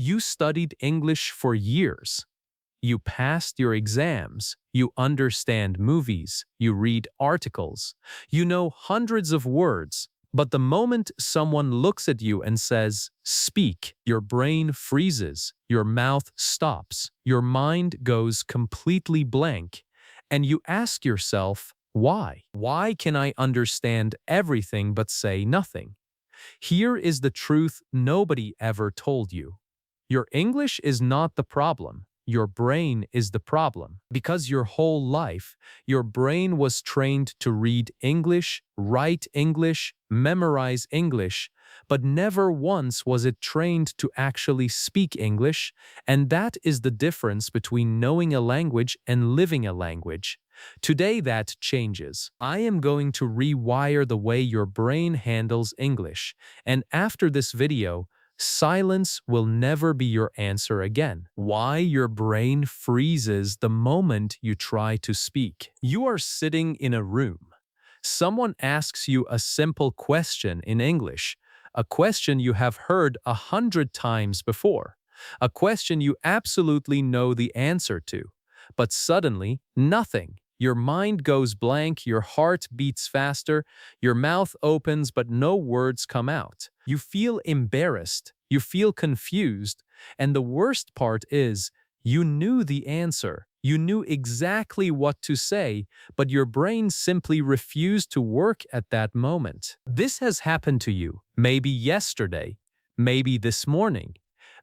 You studied English for years. You passed your exams. You understand movies. You read articles. You know hundreds of words. But the moment someone looks at you and says, "Speak," your brain freezes, your mouth stops, your mind goes completely blank, and you ask yourself, why? Why can I understand everything but say nothing? Here is the truth nobody ever told you. Your English is not the problem. Your brain is the problem. Because your whole life, your brain was trained to read English, write English, memorize English, but never once was it trained to actually speak English, and that is the difference between knowing a language and living a language. Today that changes. I am going to rewire the way your brain handles English, and after this video, silence will never be your answer again. Why your brain freezes the moment you try to speak. You are sitting in a room. Someone asks you a simple question in English, a question you have heard 100 times before, a question you absolutely know the answer to. But suddenly, nothing. Your mind goes blank, your heart beats faster, your mouth opens but no words come out. You feel embarrassed, you feel confused, and the worst part is, you knew the answer. You knew exactly what to say, but your brain simply refused to work at that moment. This has happened to you, maybe yesterday, maybe this morning.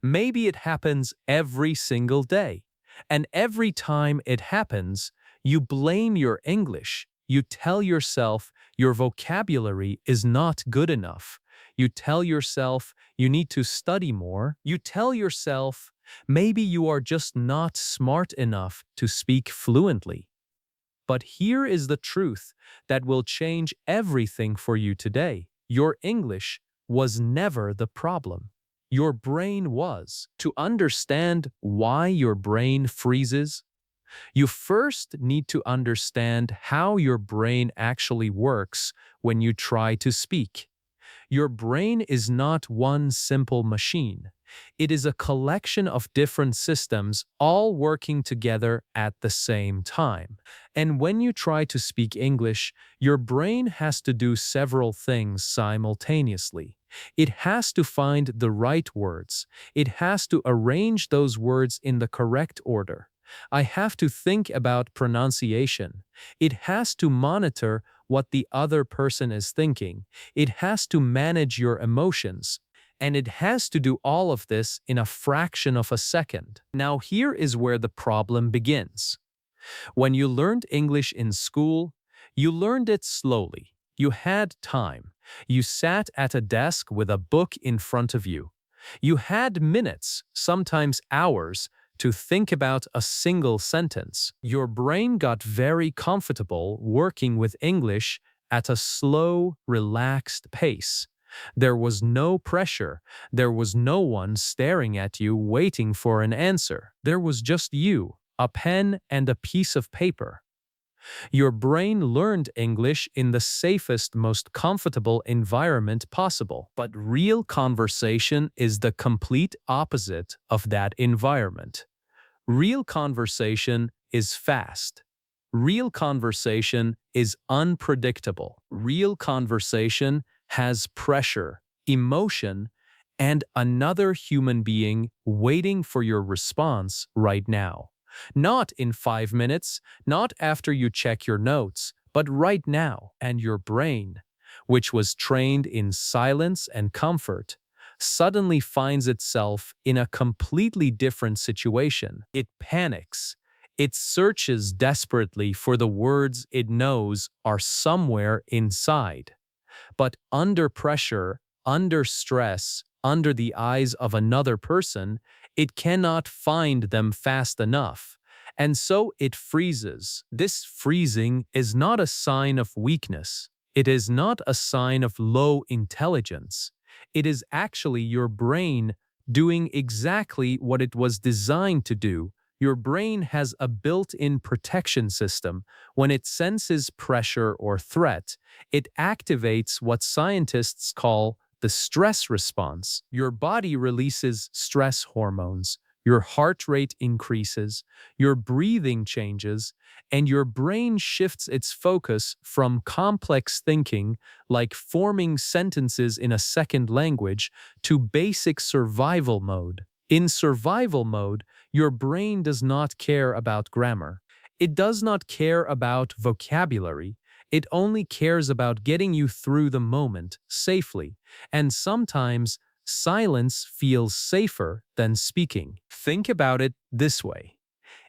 Maybe it happens every single day. And every time it happens, you blame your English. You tell yourself your vocabulary is not good enough. You tell yourself you need to study more. You tell yourself maybe you are just not smart enough to speak fluently. But here is the truth that will change everything for you today. Your English was never the problem. Your brain was. To understand why your brain freezes, you first need to understand how your brain actually works when you try to speak. Your brain is not one simple machine. It is a collection of different systems all working together at the same time. And when you try to speak English, your brain has to do several things simultaneously. It has to find the right words. It has to arrange those words in the correct order. I have to think about pronunciation. It has to monitor what the other person is thinking. It has to manage your emotions. And it has to do all of this in a fraction of a second. Now here is where the problem begins. When you learned English in school, you learned it slowly. You had time. You sat at a desk with a book in front of you. You had minutes, sometimes hours, to think about a single sentence. Your brain got very comfortable working with English at a slow, relaxed pace. There was no pressure. There was no one staring at you waiting for an answer. There was just you, a pen and a piece of paper. Your brain learned English in the safest, most comfortable environment possible. But real conversation is the complete opposite of that environment. Real conversation is fast. Real conversation is unpredictable. Real conversation has pressure, emotion, and another human being waiting for your response right now. Not in 5 minutes, not after you check your notes, but right now. And your brain, which was trained in silence and comfort, suddenly finds itself in a completely different situation. It panics. It searches desperately for the words it knows are somewhere inside. But under pressure, under stress, under the eyes of another person, it cannot find them fast enough. And so it freezes. This freezing is not a sign of weakness. It is not a sign of low intelligence. It is actually your brain doing exactly what it was designed to do. Your brain has a built-in protection system. When it senses pressure or threat, it activates what scientists call the stress response. Your body releases stress hormones, your heart rate increases, your breathing changes, and your brain shifts its focus from complex thinking, like forming sentences in a second language, to basic survival mode. In survival mode, your brain does not care about grammar. It does not care about vocabulary. It only cares about getting you through the moment safely, and sometimes silence feels safer than speaking. Think about it this way.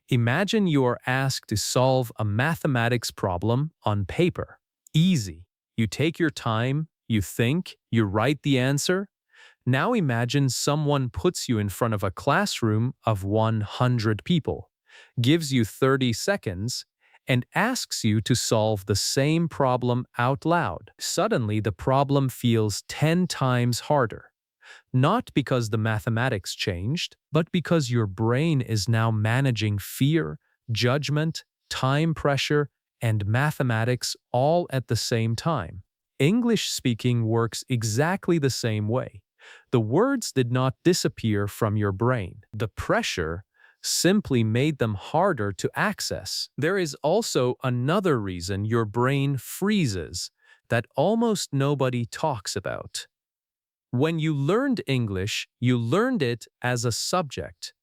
Imagine you are asked to solve a mathematics problem on paper. Easy. You take your time, you think, you write the answer. Now imagine someone puts you in front of a classroom of 100 people, gives you 30 seconds, and asks you to solve the same problem out loud. Suddenly, the problem feels 10 times harder. Not because the mathematics changed, but because your brain is now managing fear, judgment, time pressure, and mathematics all at the same time. English speaking works exactly the same way. The words did not disappear from your brain. The pressure simply made them harder to access. There is also another reason your brain freezes that almost nobody talks about. When you learned English, you learned it as a subject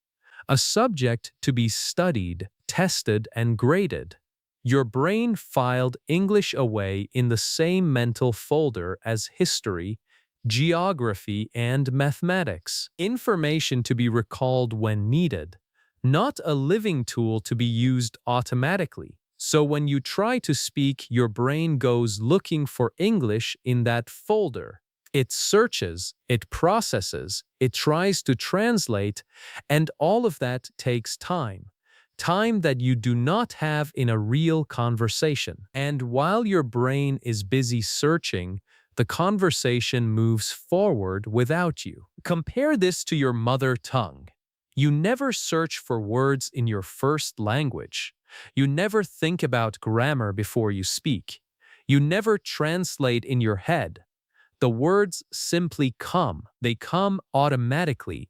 to be studied, tested, and graded. Your brain filed English away in the same mental folder as history, geography, and mathematics. Information to be recalled when needed, not a living tool to be used automatically. So when you try to speak, your brain goes looking for English in that folder. It searches, it processes, it tries to translate, and all of that takes time. Time that you do not have in a real conversation. And while your brain is busy searching, the conversation moves forward without you. Compare this to your mother tongue. You never search for words in your first language. You never think about grammar before you speak. You never translate in your head. The words simply come. They come automatically,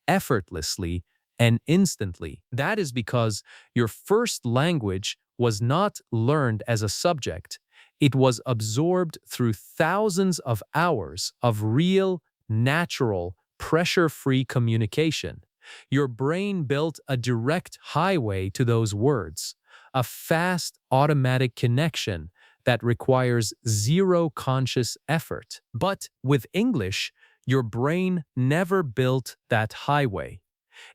effortlessly, and instantly. That is because your first language was not learned as a subject. It was absorbed through thousands of hours of real, natural, pressure-free communication. Your brain built a direct highway to those words, a fast, automatic connection that requires zero conscious effort. But with English, your brain never built that highway.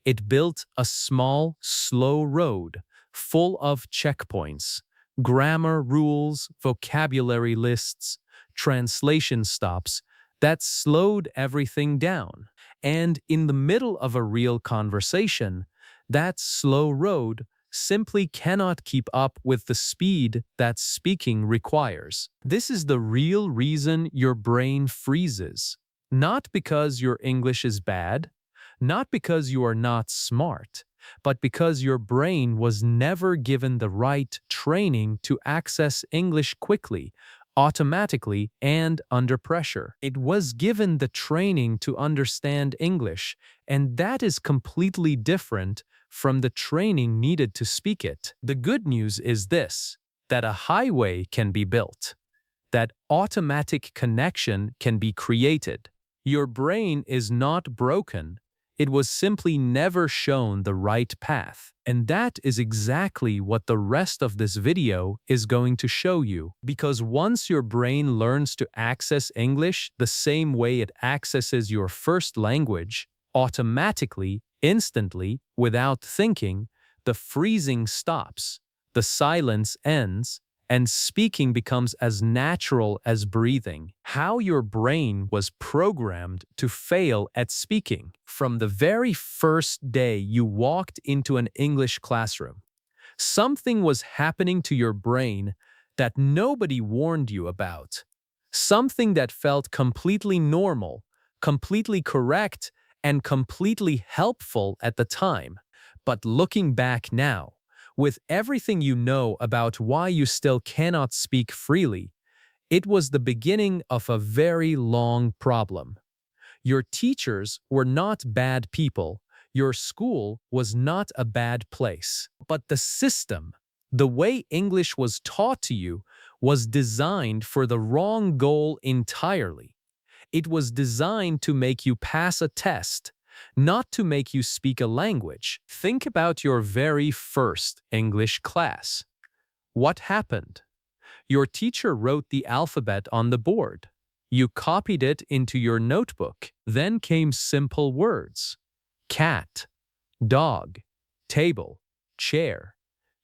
It built a small, slow road full of checkpoints, grammar rules, vocabulary lists, translation stops that slowed everything down. And in the middle of a real conversation, that slow road simply cannot keep up with the speed that speaking requires. This is the real reason your brain freezes. Not because your English is bad, not because you are not smart, but because your brain was never given the right training to access English quickly, automatically, and under pressure. It was given the training to understand English, and that is completely different from the training needed to speak it. The good news is this, that a highway can be built, that automatic connection can be created. Your brain is not broken. It was simply never shown the right path. And that is exactly what the rest of this video is going to show you. Because once your brain learns to access English the same way it accesses your first language, automatically, instantly, without thinking, the freezing stops, the silence ends, and speaking becomes as natural as breathing. How your brain was programmed to fail at speaking. From the very first day you walked into an English classroom, something was happening to your brain that nobody warned you about. Something that felt completely normal, completely correct, and completely helpful at the time. But looking back now, with everything you know about why you still cannot speak freely, it was the beginning of a very long problem. Your teachers were not bad people. Your school was not a bad place. But the system, the way English was taught to you, was designed for the wrong goal entirely. It was designed to make you pass a test, not to make you speak a language. Think about your very first English class. What happened? Your teacher wrote the alphabet on the board. You copied it into your notebook. Then came simple words. Cat, dog, table, chair.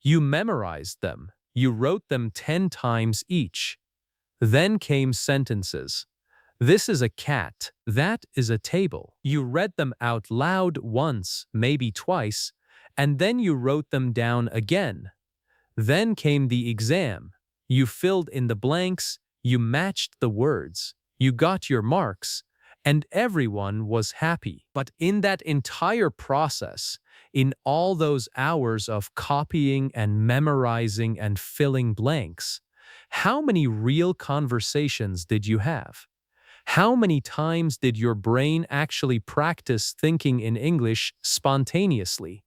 You memorized them. You wrote them 10 times each. Then came sentences. This is a cat. That is a table. You read them out loud once, maybe twice, and then you wrote them down again. Then came the exam. You filled in the blanks, you matched the words, you got your marks, and everyone was happy. But in that entire process, in all those hours of copying and memorizing and filling blanks, how many real conversations did you have? How many times did your brain actually practice thinking in English spontaneously?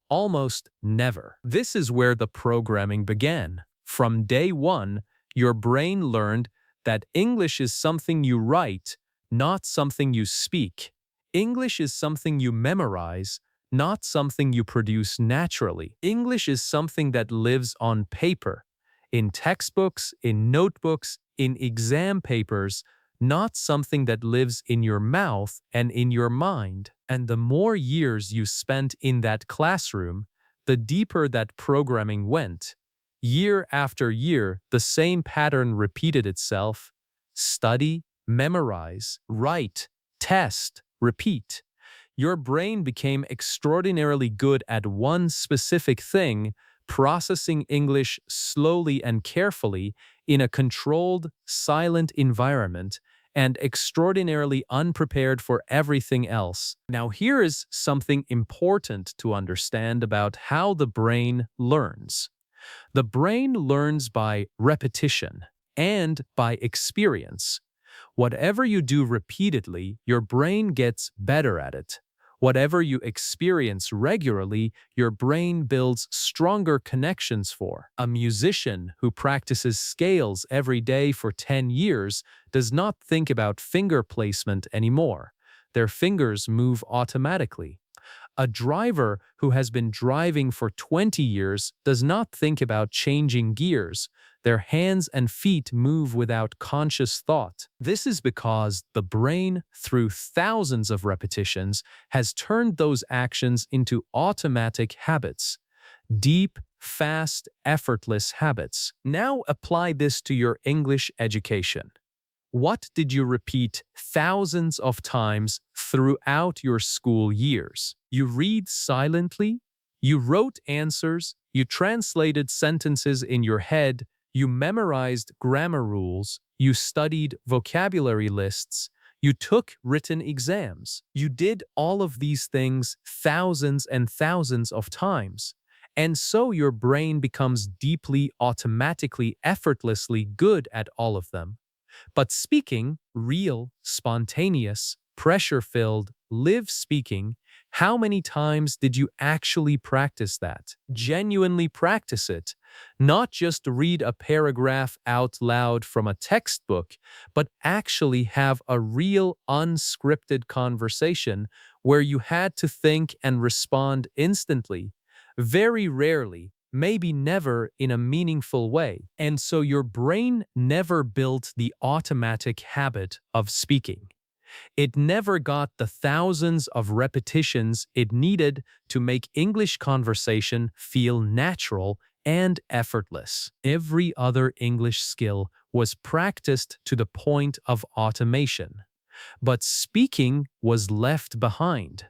Almost never. This is where the programming began. From day one, your brain learned that English is something you write, not something you speak. English is something you memorize, not something you produce naturally. English is something that lives on paper, in textbooks, in notebooks, in exam papers, not something that lives in your mouth and in your mind. And the more years you spent in that classroom, the deeper that programming went. Year after year, the same pattern repeated itself. Study, memorize, write, test, repeat. Your brain became extraordinarily good at one specific thing, processing English slowly and carefully in a controlled, silent environment, and extraordinarily unprepared for everything else. Now, here is something important to understand about how the brain learns. The brain learns by repetition and by experience. Whatever you do repeatedly, your brain gets better at it. Whatever you experience regularly, your brain builds stronger connections for. A musician who practices scales every day for 10 years does not think about finger placement anymore. Their fingers move automatically. A driver who has been driving for 20 years does not think about changing gears. Their hands and feet move without conscious thought. This is because the brain, through thousands of repetitions, has turned those actions into automatic habits. Deep, fast, effortless habits. Now apply this to your English education. What did you repeat thousands of times throughout your school years? You read silently, you wrote answers, you translated sentences in your head, you memorized grammar rules, you studied vocabulary lists, you took written exams. You did all of these things thousands and thousands of times. And so your brain becomes deeply, automatically, effortlessly good at all of them. But speaking, real, spontaneous, pressure-filled, live speaking, how many times did you actually practice that? Genuinely practice it. Not just read a paragraph out loud from a textbook, but actually have a real, unscripted conversation where you had to think and respond instantly. Very rarely, maybe never in a meaningful way. And so your brain never built the automatic habit of speaking. It never got the thousands of repetitions it needed to make English conversation feel natural and effortless. Every other English skill was practiced to the point of automation. But speaking was left behind,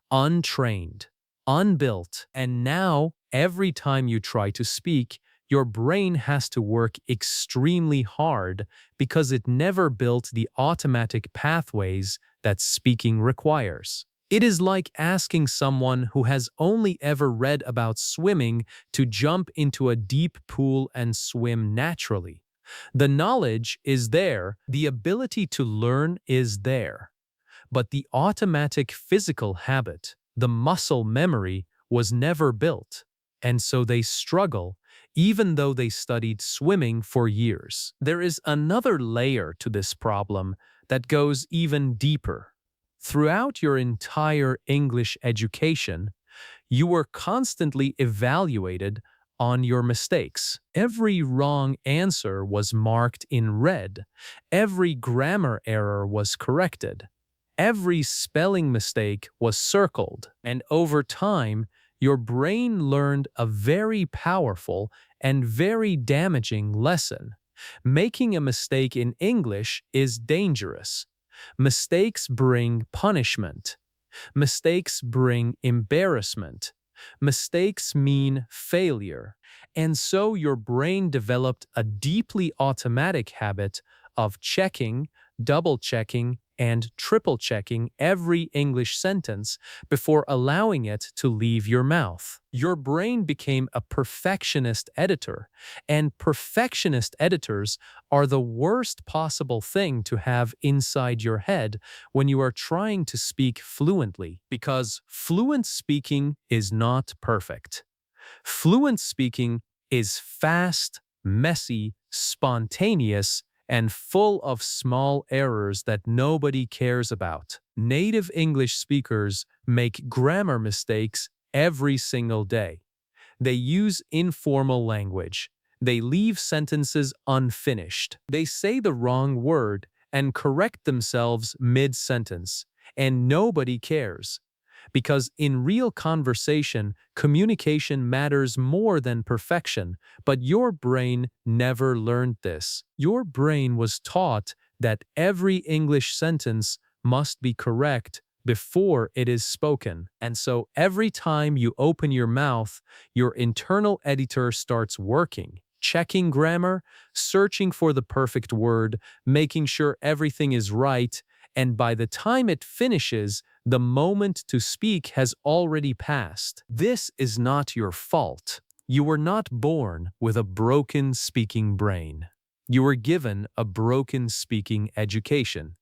untrained, unbuilt, and now every time you try to speak, your brain has to work extremely hard because it never built the automatic pathways that speaking requires. It is like asking someone who has only ever read about swimming to jump into a deep pool and swim naturally. The knowledge is there, the ability to learn is there. But the automatic physical habit, the muscle memory, was never built, and so they struggle even though they studied swimming for years. There is another layer to this problem that goes even deeper. Throughout your entire English education, you were constantly evaluated on your mistakes. Every wrong answer was marked in red. Every grammar error was corrected. Every spelling mistake was circled. And over time, your brain learned a very powerful and very damaging lesson. Making a mistake in English is dangerous. Mistakes bring punishment. Mistakes bring embarrassment. Mistakes mean failure. And so your brain developed a deeply automatic habit of checking, double-checking, and triple-checking every English sentence before allowing it to leave your mouth. Your brain became a perfectionist editor, and perfectionist editors are the worst possible thing to have inside your head when you are trying to speak fluently, because fluent speaking is not perfect. Fluent speaking is fast, messy, spontaneous, and full of small errors that nobody cares about. Native English speakers make grammar mistakes every single day. They use informal language. They leave sentences unfinished. They say the wrong word and correct themselves mid-sentence, and nobody cares. Because in real conversation, communication matters more than perfection, but your brain never learned this. Your brain was taught that every English sentence must be correct before it is spoken. And so every time you open your mouth, your internal editor starts working, checking grammar, searching for the perfect word, making sure everything is right, and by the time it finishes, the moment to speak has already passed. This is not your fault. You were not born with a broken speaking brain. You were given a broken speaking education,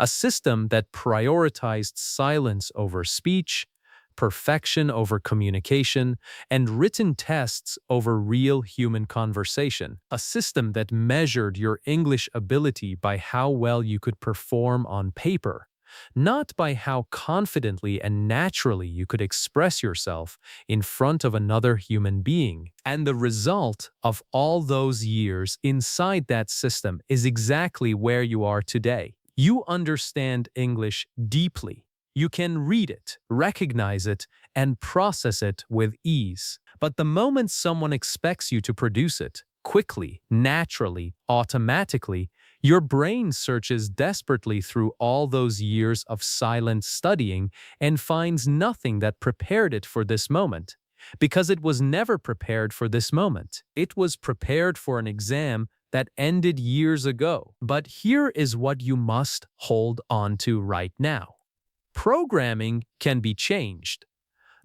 a system that prioritized silence over speech, perfection over communication, and written tests over real human conversation. A system that measured your English ability by how well you could perform on paper, not by how confidently and naturally you could express yourself in front of another human being. And the result of all those years inside that system is exactly where you are today. You understand English deeply. You can read it, recognize it, and process it with ease. But the moment someone expects you to produce it, quickly, naturally, automatically, your brain searches desperately through all those years of silent studying and finds nothing that prepared it for this moment. Because it was never prepared for this moment. It was prepared for an exam that ended years ago. But here is what you must hold on to right now. Programming can be changed.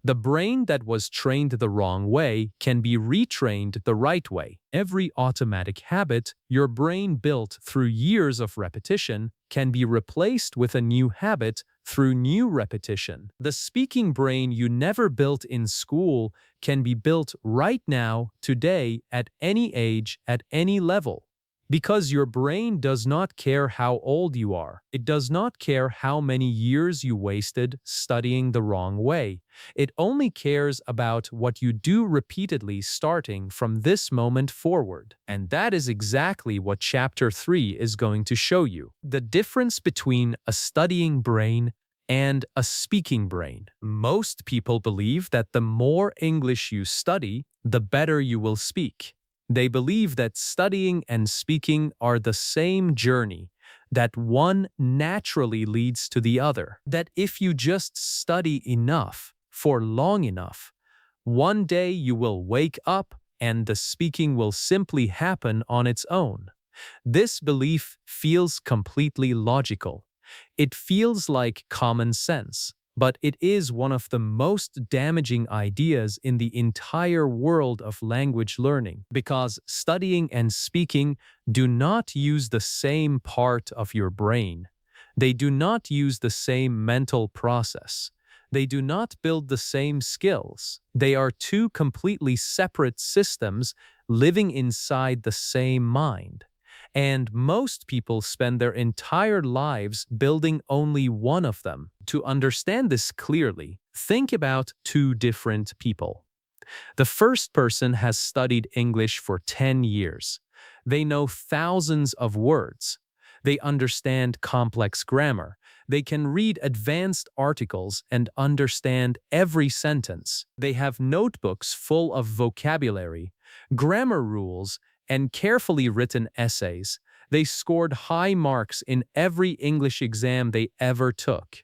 The brain that was trained the wrong way can be retrained the right way. Every automatic habit your brain built through years of repetition can be replaced with a new habit through new repetition. The speaking brain you never built in school can be built right now, today, at any age, at any level. Because your brain does not care how old you are. It does not care how many years you wasted studying the wrong way. It only cares about what you do repeatedly starting from this moment forward. And that is exactly what Chapter 3 is going to show you. The difference between a studying brain and a speaking brain. Most people believe that the more English you study, the better you will speak. They believe that studying and speaking are the same journey, that one naturally leads to the other, that if you just study enough, for long enough, one day you will wake up and the speaking will simply happen on its own. This belief feels completely logical. It feels like common sense. But it is one of the most damaging ideas in the entire world of language learning, because studying and speaking do not use the same part of your brain. They do not use the same mental process. They do not build the same skills. They are two completely separate systems living inside the same mind. And most people spend their entire lives building only one of them. To understand this clearly, think about two different people. The first person has studied English for 10 years. They know thousands of words. They understand complex grammar. They can read advanced articles and understand every sentence. They have notebooks full of vocabulary, grammar rules, and carefully written essays. They scored high marks in every English exam they ever took.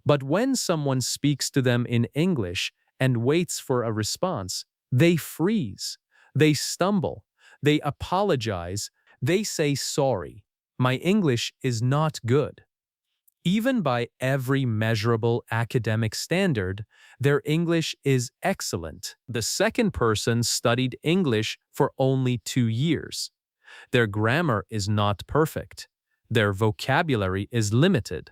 But when someone speaks to them in English and waits for a response, they freeze. They stumble. They apologize. They say sorry. My English is not good. Even by every measurable academic standard, their English is excellent. The second person studied English for only 2 years. Their grammar is not perfect. Their vocabulary is limited.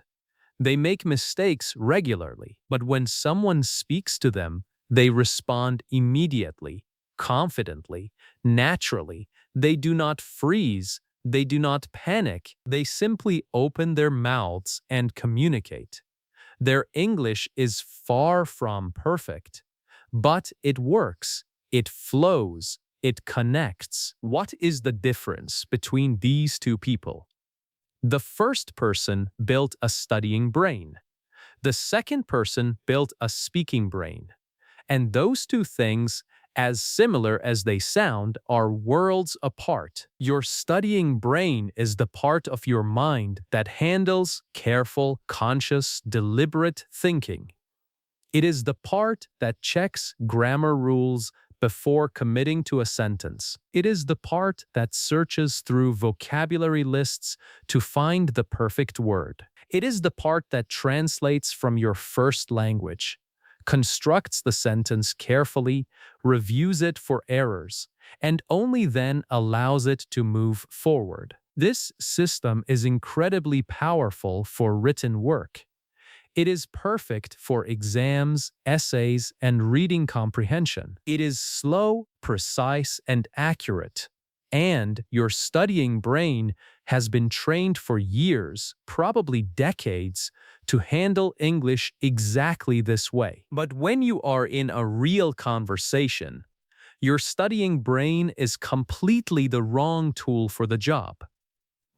They make mistakes regularly, but when someone speaks to them, they respond immediately, confidently, naturally. They do not freeze. They do not panic. They simply open their mouths and communicate. Their English is far from perfect, but it works. It flows. It connects. What is the difference between these two people? The first person built a studying brain. The second person built a speaking brain. And those two things, as similar as they sound, are worlds apart. Your studying brain is the part of your mind that handles careful, conscious, deliberate thinking. It is the part that checks grammar rules before committing to a sentence. It is the part that searches through vocabulary lists to find the perfect word. It is the part that translates from your first language, constructs the sentence carefully, reviews it for errors, and only then allows it to move forward. This system is incredibly powerful for written work. It is perfect for exams, essays, and reading comprehension. It is slow, precise, and accurate. And your studying brain has been trained for years, probably decades, to handle English exactly this way. But when you are in a real conversation, your studying brain is completely the wrong tool for the job.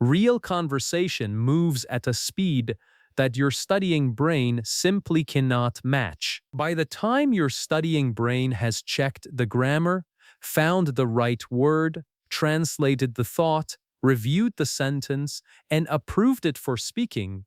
Real conversation moves at a speed that your studying brain simply cannot match. By the time your studying brain has checked the grammar, found the right word, translated the thought, reviewed the sentence, and approved it for speaking,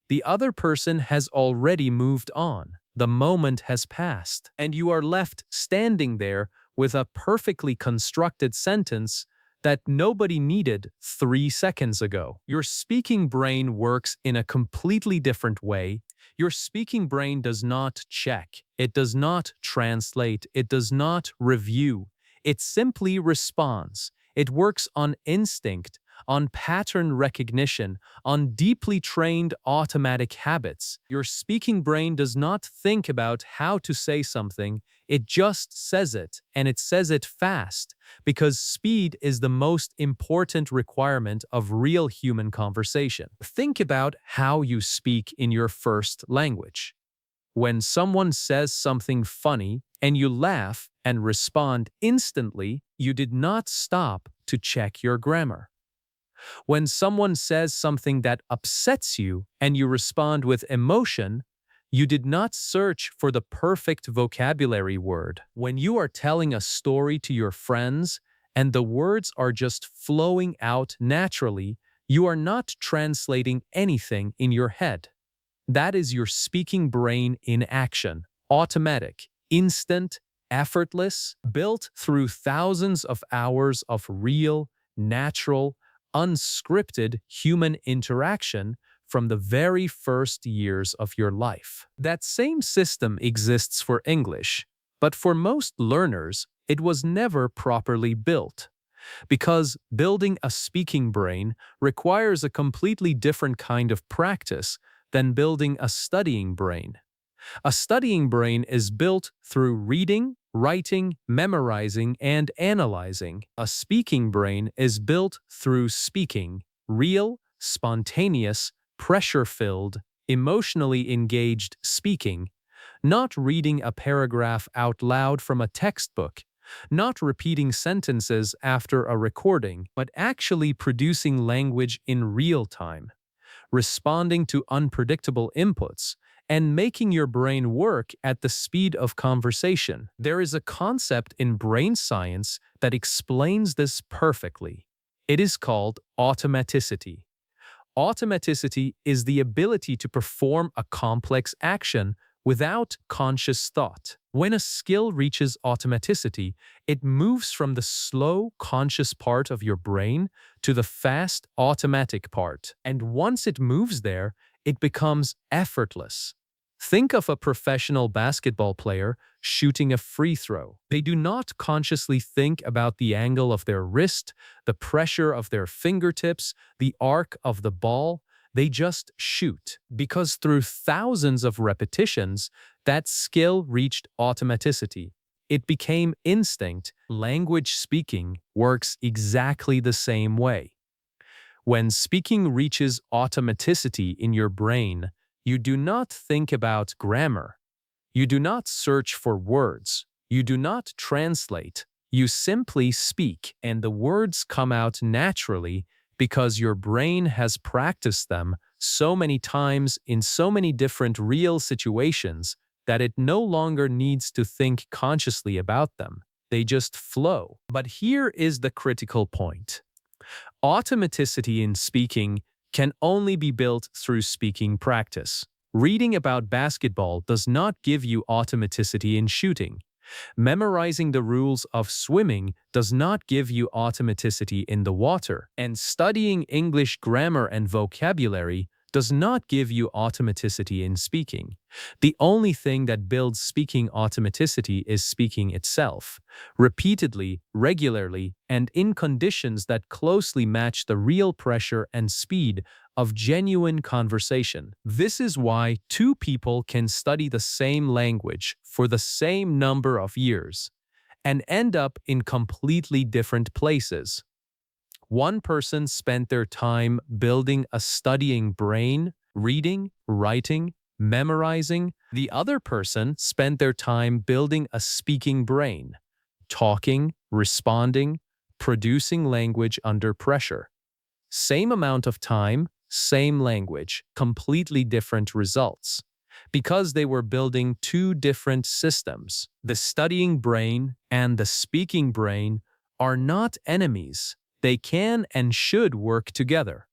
the other person has already moved on. The moment has passed, and you are left standing there with a perfectly constructed sentence that nobody needed 3 seconds ago. Your speaking brain works in a completely different way. Your speaking brain does not check. It does not translate. It does not review. It simply responds. It works on instinct, on pattern recognition, on deeply trained automatic habits. Your speaking brain does not think about how to say something. It just says it, and it says it fast, because speed is the most important requirement of real human conversation. Think about how you speak in your first language. When someone says something funny and you laugh and respond instantly, you did not stop to check your grammar. When someone says something that upsets you and you respond with emotion, you did not search for the perfect vocabulary word. When you are telling a story to your friends and the words are just flowing out naturally, you are not translating anything in your head. That is your speaking brain in action, automatic, instant, effortless, built through thousands of hours of real, natural, unscripted human interaction from the very first years of your life. That same system exists for English, but for most learners, it was never properly built. because building a speaking brain requires a completely different kind of practice than building a studying brain. A studying brain is built through reading, writing, memorizing, and analyzing. A speaking brain is built through speaking, real, spontaneous, pressure-filled, emotionally engaged speaking, not reading a paragraph out loud from a textbook, not repeating sentences after a recording, but actually producing language in real time, responding to unpredictable inputs, and making your brain work at the speed of conversation. There is a concept in brain science that explains this perfectly. It is called automaticity. Automaticity is the ability to perform a complex action without conscious thought. When a skill reaches automaticity, it moves from the slow, conscious part of your brain to the fast, automatic part. And once it moves there, it becomes effortless. Think of a professional basketball player shooting a free throw. They do not consciously think about the angle of their wrist, the pressure of their fingertips, the arc of the ball. They just shoot, because through thousands of repetitions, that skill reached automaticity. It became instinct. Language speaking works exactly the same way. When speaking reaches automaticity in your brain, you do not think about grammar. You do not search for words. You do not translate. You simply speak, and the words come out naturally because your brain has practiced them so many times in so many different real situations that it no longer needs to think consciously about them. They just flow. But here is the critical point. Automaticity in speaking can only be built through speaking practice. Reading about basketball does not give you automaticity in shooting. Memorizing the rules of swimming does not give you automaticity in the water. And studying English grammar and vocabulary does not give you automaticity in speaking. The only thing that builds speaking automaticity is speaking itself, repeatedly, regularly, and in conditions that closely match the real pressure and speed of genuine conversation. This is why two people can study the same language for the same number of years and end up in completely different places. One person spent their time building a studying brain, reading, writing, memorizing. The other person spent their time building a speaking brain, talking, responding, producing language under pressure. Same amount of time, same language, completely different results. Because they were building two different systems. The studying brain and the speaking brain are not enemies. They can and should work together.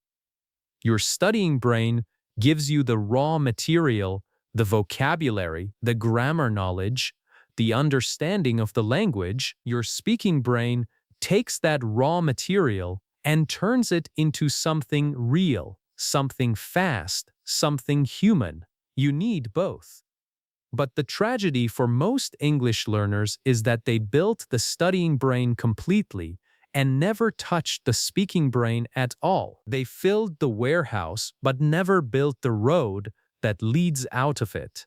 Your studying brain gives you the raw material, the vocabulary, the grammar knowledge, the understanding of the language. Your speaking brain takes that raw material and turns it into something real, something fast, something human. You need both. But the tragedy for most English learners is that they built the studying brain completely and never touched the speaking brain at all. They filled the warehouse but never built the road that leads out of it.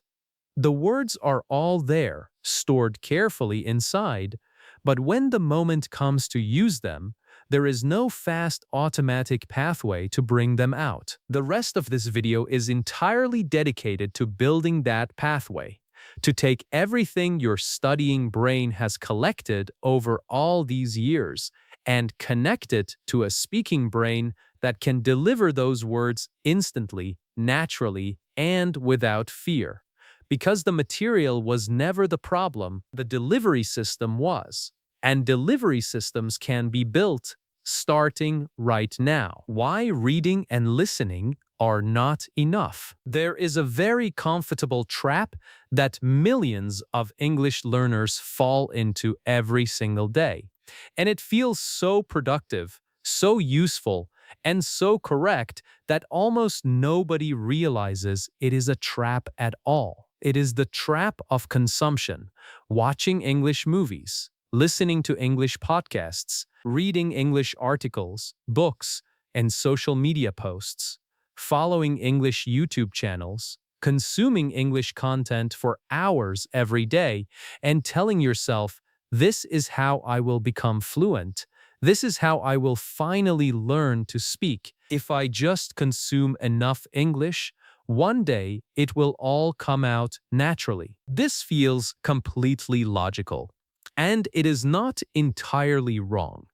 The words are all there, stored carefully inside, but when the moment comes to use them, there is no fast automatic pathway to bring them out. The rest of this video is entirely dedicated to building that pathway, to take everything your studying brain has collected over all these years and connect it to a speaking brain that can deliver those words instantly, naturally, and without fear. Because the material was never the problem, the delivery system was. And delivery systems can be built starting right now. Why reading and listening are not enough. There is a very comfortable trap that millions of English learners fall into every single day. And it feels so productive, so useful, and so correct that almost nobody realizes it is a trap at all. It is the trap of consumption, watching English movies, listening to English podcasts, reading English articles, books, and social media posts, following English YouTube channels, consuming English content for hours every day, and telling yourself, this is how I will become fluent. This is how I will finally learn to speak. If I just consume enough English, one day it will all come out naturally. This feels completely logical, and it is not entirely wrong.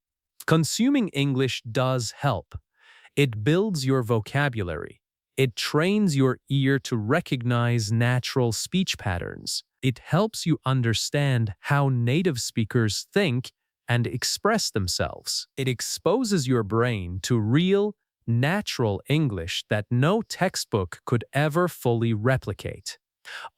Consuming English does help. It builds your vocabulary. It trains your ear to recognize natural speech patterns. It helps you understand how native speakers think and express themselves. It exposes your brain to real, natural English that no textbook could ever fully replicate.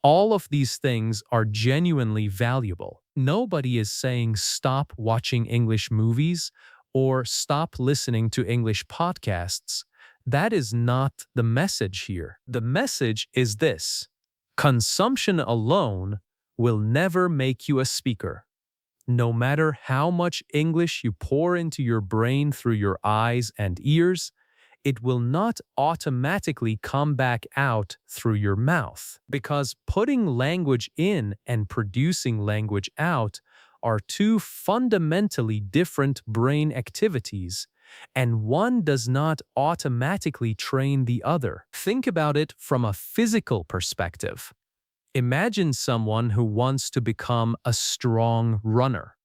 All of these things are genuinely valuable. Nobody is saying stop watching English movies or stop listening to English podcasts. That is not the message here. The message is this: consumption alone will never make you a speaker. No matter how much English you pour into your brain through your eyes and ears, it will not automatically come back out through your mouth. Because putting language in and producing language out are two fundamentally different brain activities, and one does not automatically train the other. Think about it from a physical perspective. Imagine someone who wants to become a strong runner.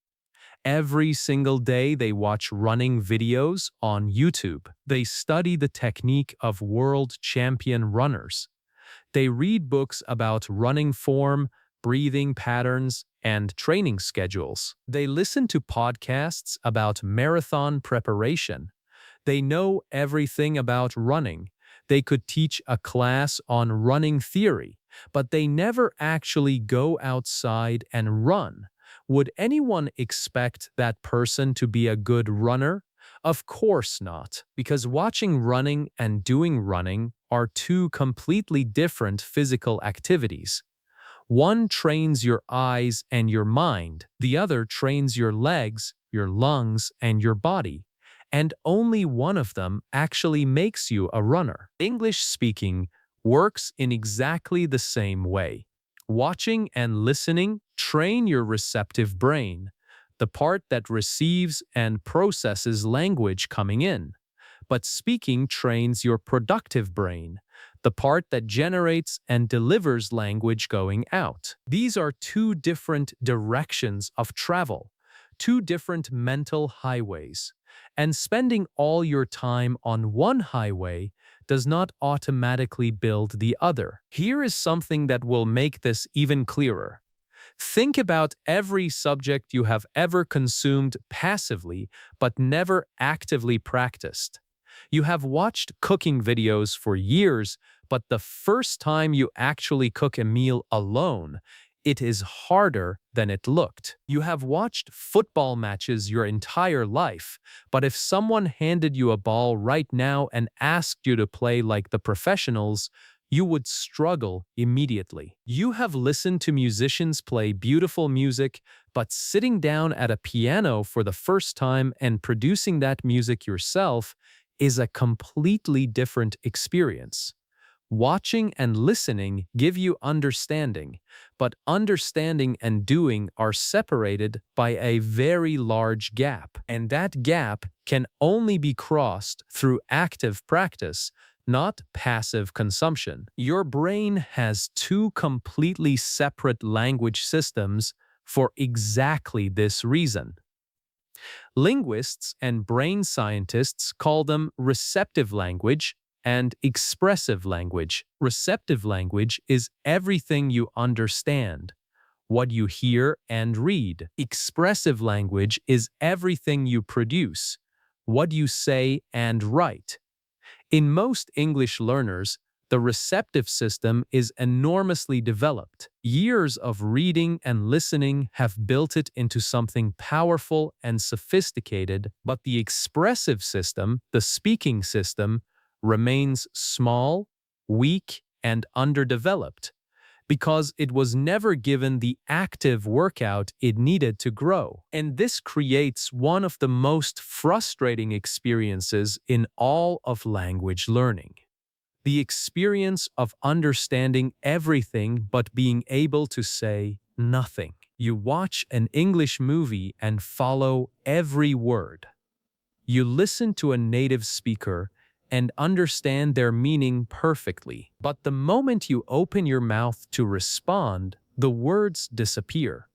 Every single day they watch running videos on YouTube. They study the technique of world champion runners. They read books about running form, breathing patterns, and training schedules. They listen to podcasts about marathon preparation. They know everything about running. They could teach a class on running theory, but they never actually go outside and run. Would anyone expect that person to be a good runner? Of course not, because watching running and doing running are two completely different physical activities. One trains your eyes and your mind, the other trains your legs, your lungs, and your body. And only one of them actually makes you a runner. English speaking works in exactly the same way. Watching and listening train your receptive brain, the part that receives and processes language coming in. But speaking trains your productive brain, the part that generates and delivers language going out. These are two different directions of travel, two different mental highways. And spending all your time on one highway does not automatically build the other. Here is something that will make this even clearer. Think about every subject you have ever consumed passively but never actively practiced. You have watched cooking videos for years, but the first time you actually cook a meal alone, it is harder than it looked. You have watched football matches your entire life, but if someone handed you a ball right now and asked you to play like the professionals, you would struggle immediately. You have listened to musicians play beautiful music, but sitting down at a piano for the first time and producing that music yourself is a completely different experience. Watching and listening give you understanding, but understanding and doing are separated by a very large gap, and that gap can only be crossed through active practice, not passive consumption. Your brain has two completely separate language systems for exactly this reason. Linguists and brain scientists call them receptive language and expressive language. Receptive language is everything you understand, what you hear and read. Expressive language is everything you produce, what you say and write. In most English learners, the receptive system is enormously developed. Years of reading and listening have built it into something powerful and sophisticated, but the expressive system, the speaking system, remains small, weak, and underdeveloped. because it was never given the active workout it needed to grow. And this creates one of the most frustrating experiences in all of language learning. The experience of understanding everything but being able to say nothing. You watch an English movie and follow every word. You listen to a native speaker and understand their meaning perfectly. But the moment you open your mouth to respond, the words disappear.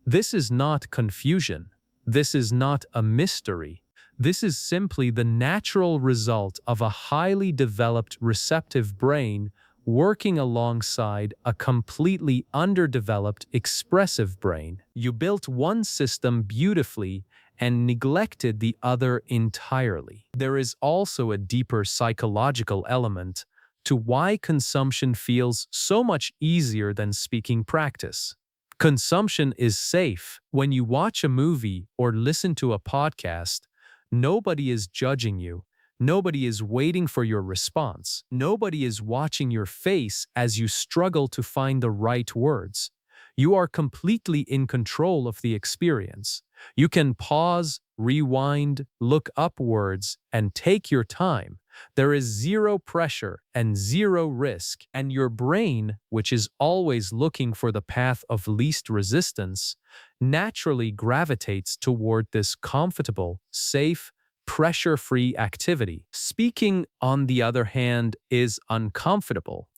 This is not confusion. This is not a mystery. This is simply the natural result of a highly developed receptive brain working alongside a completely underdeveloped expressive brain. You built one system beautifully and neglected the other entirely. There is also a deeper psychological element to why consumption feels so much easier than speaking practice. Consumption is safe. When you watch a movie or listen to a podcast, nobody is judging you. Nobody is waiting for your response. Nobody is watching your face as you struggle to find the right words. You are completely in control of the experience. You can pause, rewind, look up words, and take your time. There is zero pressure and zero risk, and your brain, which is always looking for the path of least resistance, naturally gravitates toward this comfortable, safe, pressure-free activity. Speaking, on the other hand, is uncomfortable.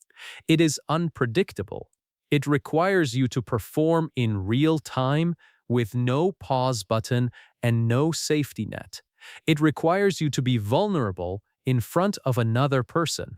It is unpredictable. It requires you to perform in real time with no pause button and no safety net. It requires you to be vulnerable in front of another person.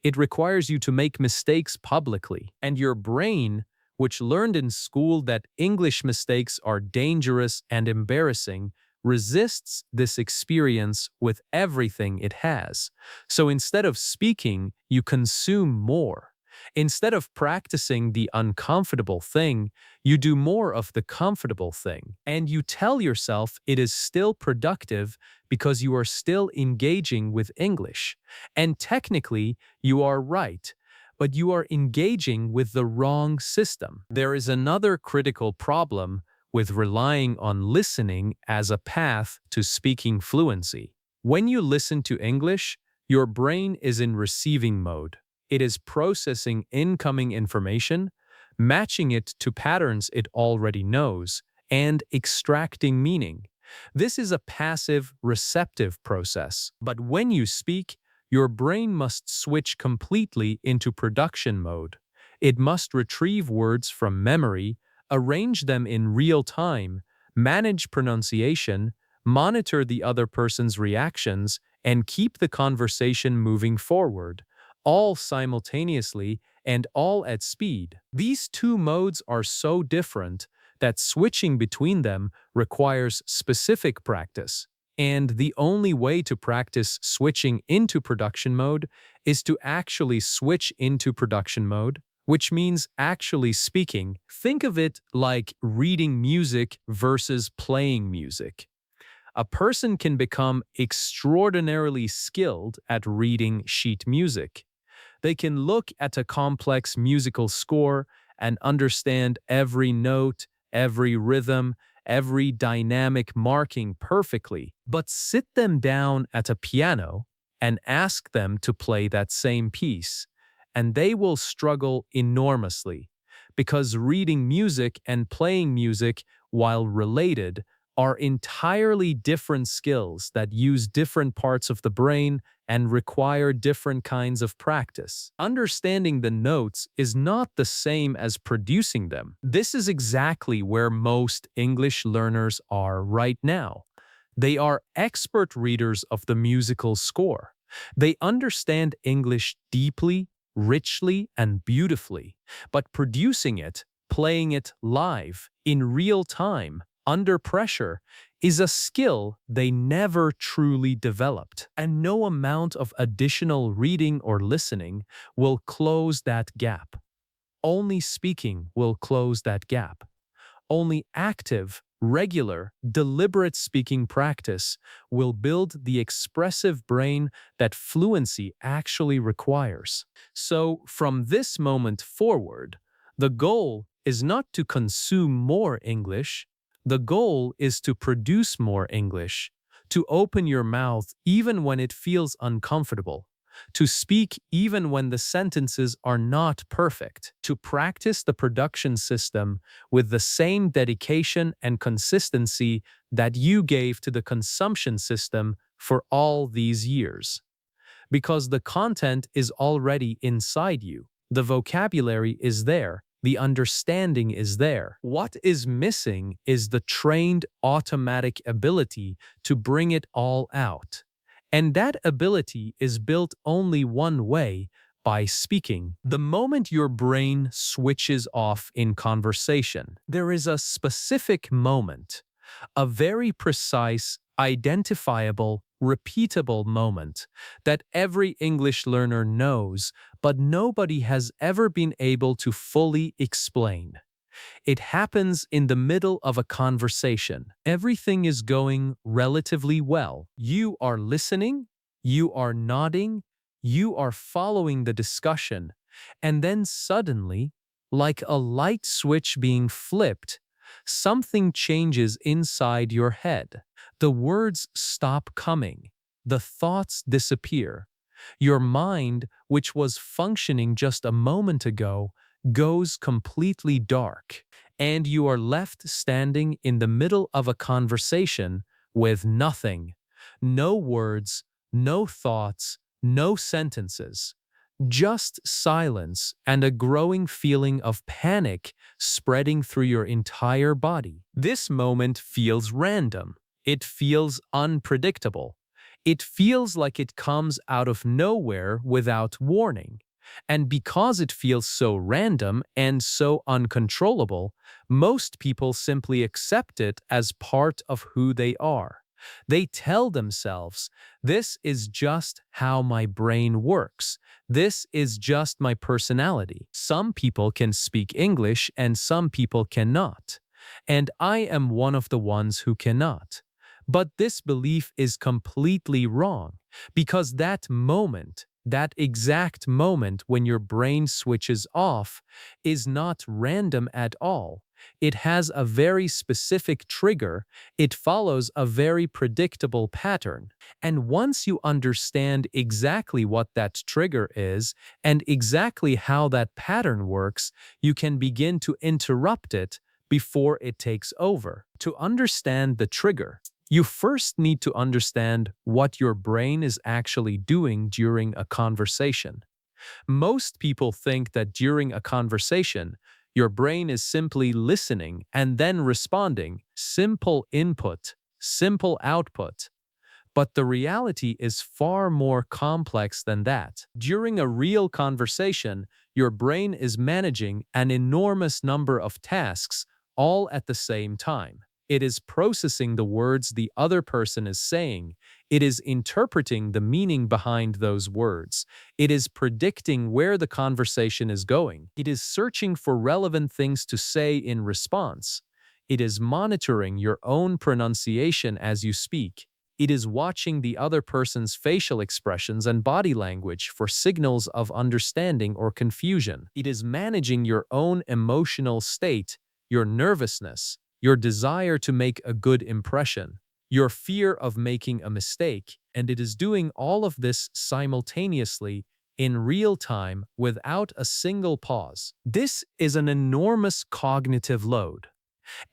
It requires you to make mistakes publicly. And your brain, which learned in school that English mistakes are dangerous and embarrassing, resists this experience with everything it has. So instead of speaking, you consume more. Instead of practicing the uncomfortable thing, you do more of the comfortable thing. And you tell yourself it is still productive because you are still engaging with English. And technically, you are right, but you are engaging with the wrong system. There is another critical problem with relying on listening as a path to speaking fluency. When you listen to English, your brain is in receiving mode. It is processing incoming information, matching it to patterns it already knows, and extracting meaning. This is a passive, receptive process. But when you speak, your brain must switch completely into production mode. It must retrieve words from memory, arrange them in real time, manage pronunciation, monitor the other person's reactions, and keep the conversation moving forward, all simultaneously and all at speed. These two modes are so different that switching between them requires specific practice. And the only way to practice switching into production mode is to actually switch into production mode, which means actually speaking. Think of it like reading music versus playing music. A person can become extraordinarily skilled at reading sheet music. They can look at a complex musical score and understand every note, every rhythm, every dynamic marking perfectly, but sit them down at a piano and ask them to play that same piece, and they will struggle enormously, because reading music and playing music, while related, are entirely different skills that use different parts of the brain and require different kinds of practice. Understanding the notes is not the same as producing them. This is exactly where most English learners are right now. They are expert readers of the musical score. They understand English deeply, richly, and beautifully, but producing it, playing it live, in real time, under pressure, is a skill they never truly developed. And no amount of additional reading or listening will close that gap. Only speaking will close that gap. Only active, regular, deliberate speaking practice will build the expressive brain that fluency actually requires. So, from this moment forward, The goal is not to consume more English. The goal is to produce more English, to open your mouth even when it feels uncomfortable, to speak even when the sentences are not perfect, to practice the production system with the same dedication and consistency that you gave to the consumption system for all these years. Because the content is already inside you. The vocabulary is there. The understanding is there. What is missing is the trained automatic ability to bring it all out. And that ability is built only one way, by speaking. The moment your brain switches off in conversation, there is a specific moment, a very precise, identifiable, repeatable moment that every English learner knows, but nobody has ever been able to fully explain. It happens in the middle of a conversation. Everything is going relatively well. You are listening, you are nodding, you are following the discussion, and then suddenly, like a light switch being flipped, something changes inside your head. The words stop coming. The thoughts disappear. Your mind, which was functioning just a moment ago, goes completely dark, and you are left standing in the middle of a conversation with nothing. No words, no thoughts, no sentences. Just silence and a growing feeling of panic spreading through your entire body. This moment feels random. It feels unpredictable. It feels like it comes out of nowhere without warning. And because it feels so random and so uncontrollable, most people simply accept it as part of who they are. They tell themselves, this is just how my brain works. This is just my personality. Some people can speak English and some people cannot. And I am one of the ones who cannot. But this belief is completely wrong, because that exact moment when your brain switches off, is not random at all. It has a very specific trigger. It follows a very predictable pattern. And once you understand exactly what that trigger is and exactly how that pattern works, you can begin to interrupt it before it takes over. To understand the trigger, you first need to understand what your brain is actually doing during a conversation. Most people think that during a conversation, your brain is simply listening and then responding, simple input, simple output. But the reality is far more complex than that. During a real conversation, your brain is managing an enormous number of tasks all at the same time. It is processing the words the other person is saying. It is interpreting the meaning behind those words. It is predicting where the conversation is going. It is searching for relevant things to say in response. It is monitoring your own pronunciation as you speak. It is watching the other person's facial expressions and body language for signals of understanding or confusion. It is managing your own emotional state, your nervousness, your desire to make a good impression, your fear of making a mistake, and it is doing all of this simultaneously in real time without a single pause. This is an enormous cognitive load.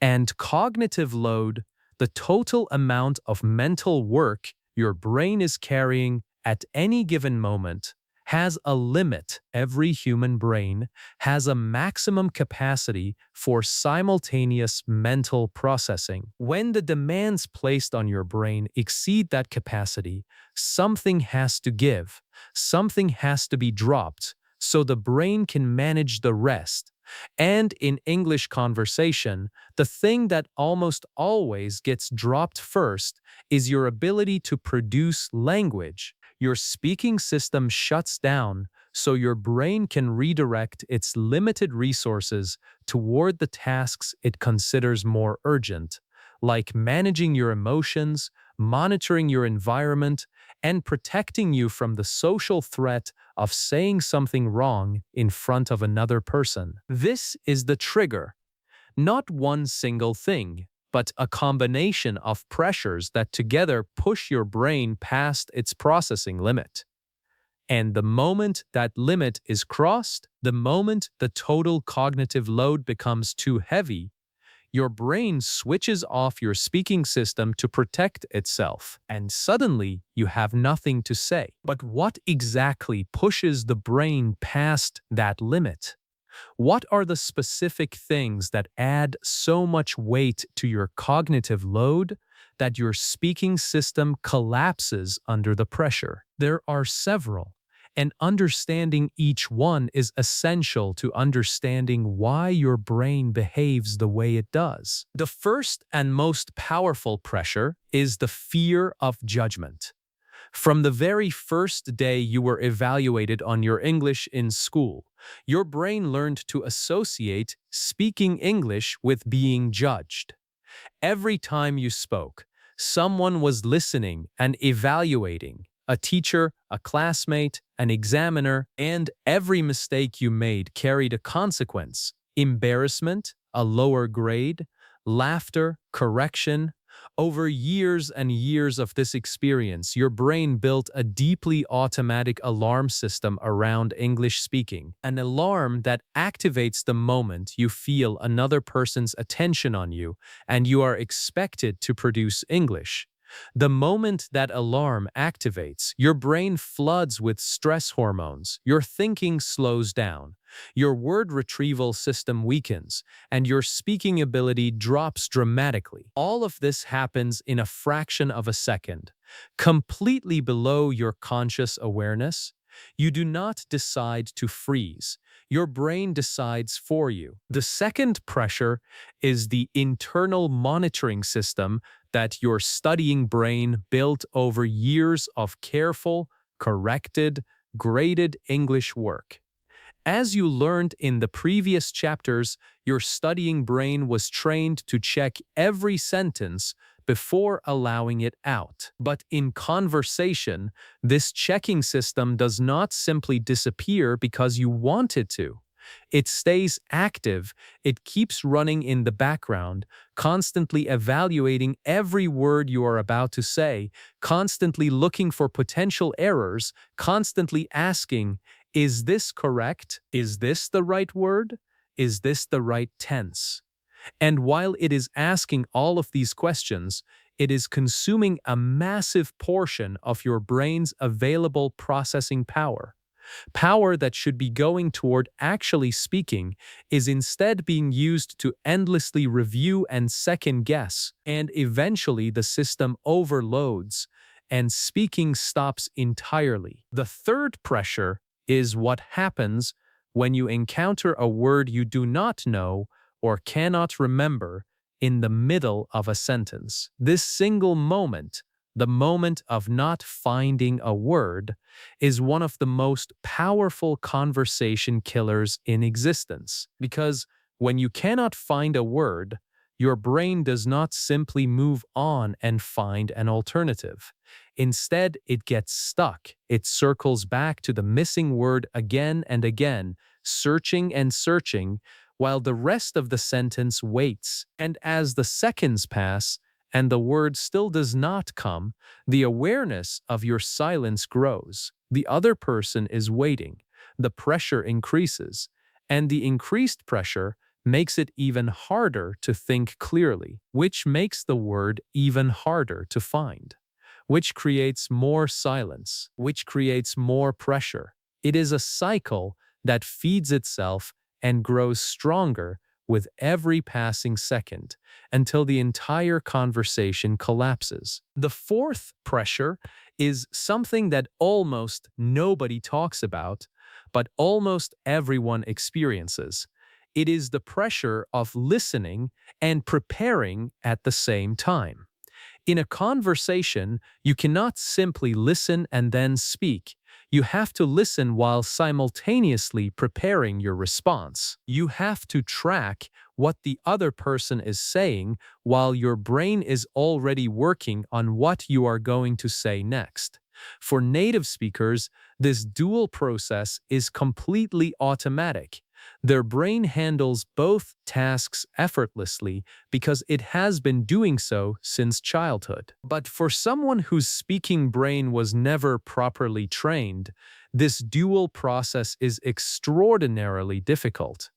And cognitive load, the total amount of mental work your brain is carrying at any given moment, has a limit. Every human brain has a maximum capacity for simultaneous mental processing. When the demands placed on your brain exceed that capacity, something has to give, something has to be dropped, so the brain can manage the rest. And in English conversation, the thing that almost always gets dropped first is your ability to produce language. Your speaking system shuts down so your brain can redirect its limited resources toward the tasks it considers more urgent, like managing your emotions, monitoring your environment, and protecting you from the social threat of saying something wrong in front of another person. This is the trigger, not one single thing, but a combination of pressures that together push your brain past its processing limit. And the moment that limit is crossed, the moment the total cognitive load becomes too heavy, your brain switches off your speaking system to protect itself, and suddenly you have nothing to say. But what exactly pushes the brain past that limit? What are the specific things that add so much weight to your cognitive load that your speaking system collapses under the pressure? There are several, and understanding each one is essential to understanding why your brain behaves the way it does. The first and most powerful pressure is the fear of judgment. From the very first day you were evaluated on your English in school, your brain learned to associate speaking English with being judged. Every time you spoke, someone was listening and evaluating. A teacher, a classmate, an examiner, and every mistake you made carried a consequence: embarrassment, a lower grade, laughter, correction. Over years and years of this experience, your brain built a deeply automatic alarm system around English speaking, an alarm that activates the moment you feel another person's attention on you and you are expected to produce English. The moment that alarm activates, your brain floods with stress hormones, your thinking slows down, your word retrieval system weakens, and your speaking ability drops dramatically. All of this happens in a fraction of a second, completely below your conscious awareness. You do not decide to freeze. Your brain decides for you. The second pressure is the internal monitoring system that your studying brain built over years of careful, corrected, graded English work. As you learned in the previous chapters, your studying brain was trained to check every sentence before allowing it out. But in conversation, this checking system does not simply disappear because you want it to. It stays active, it keeps running in the background, constantly evaluating every word you are about to say, constantly looking for potential errors, constantly asking, is this correct? Is this the right word? Is this the right tense? And while it is asking all of these questions, it is consuming a massive portion of your brain's available processing power. Power that should be going toward actually speaking is instead being used to endlessly review and second guess, and eventually the system overloads and speaking stops entirely. The third pressure is what happens when you encounter a word you do not know or cannot remember in the middle of a sentence. This single moment, the moment of not finding a word, is one of the most powerful conversation killers in existence. Because when you cannot find a word, your brain does not simply move on and find an alternative. Instead, it gets stuck. It circles back to the missing word again and again, searching and searching, while the rest of the sentence waits. And as the seconds pass, and the word still does not come, the awareness of your silence grows. The other person is waiting. The pressure increases, and the increased pressure makes it even harder to think clearly, which makes the word even harder to find, which creates more silence, which creates more pressure. It is a cycle that feeds itself and grows stronger with every passing second until the entire conversation collapses. The fourth pressure is something that almost nobody talks about, but almost everyone experiences. It is the pressure of listening and preparing at the same time. In a conversation, you cannot simply listen and then speak. You have to listen while simultaneously preparing your response. You have to track what the other person is saying while your brain is already working on what you are going to say next. For native speakers, this dual process is completely automatic. Their brain handles both tasks effortlessly because it has been doing so since childhood. But for someone whose speaking brain was never properly trained, this dual process is extraordinarily difficult.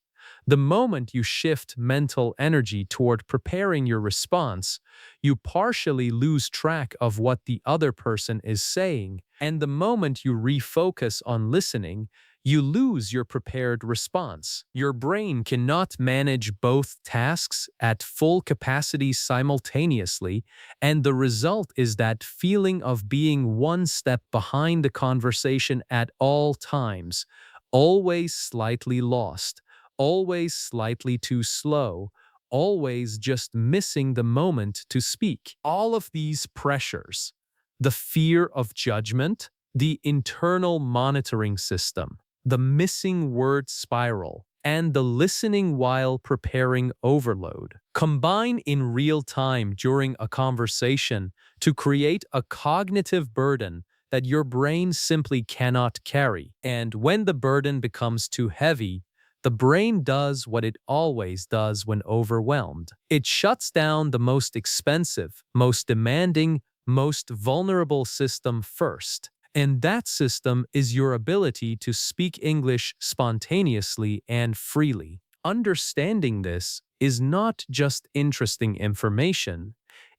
The moment you shift mental energy toward preparing your response, you partially lose track of what the other person is saying, and the moment you refocus on listening, you lose your prepared response. Your brain cannot manage both tasks at full capacity simultaneously, and the result is that feeling of being one step behind the conversation at all times, always slightly lost, always slightly too slow, always just missing the moment to speak. All of these pressures, the fear of judgment, the internal monitoring system, the missing word spiral, and the listening while preparing overload combine in real time during a conversation to create a cognitive burden that your brain simply cannot carry. And when the burden becomes too heavy, the brain does what it always does when overwhelmed. It shuts down the most expensive, most demanding, most vulnerable system first. And that system is your ability to speak English spontaneously and freely. Understanding this is not just interesting information,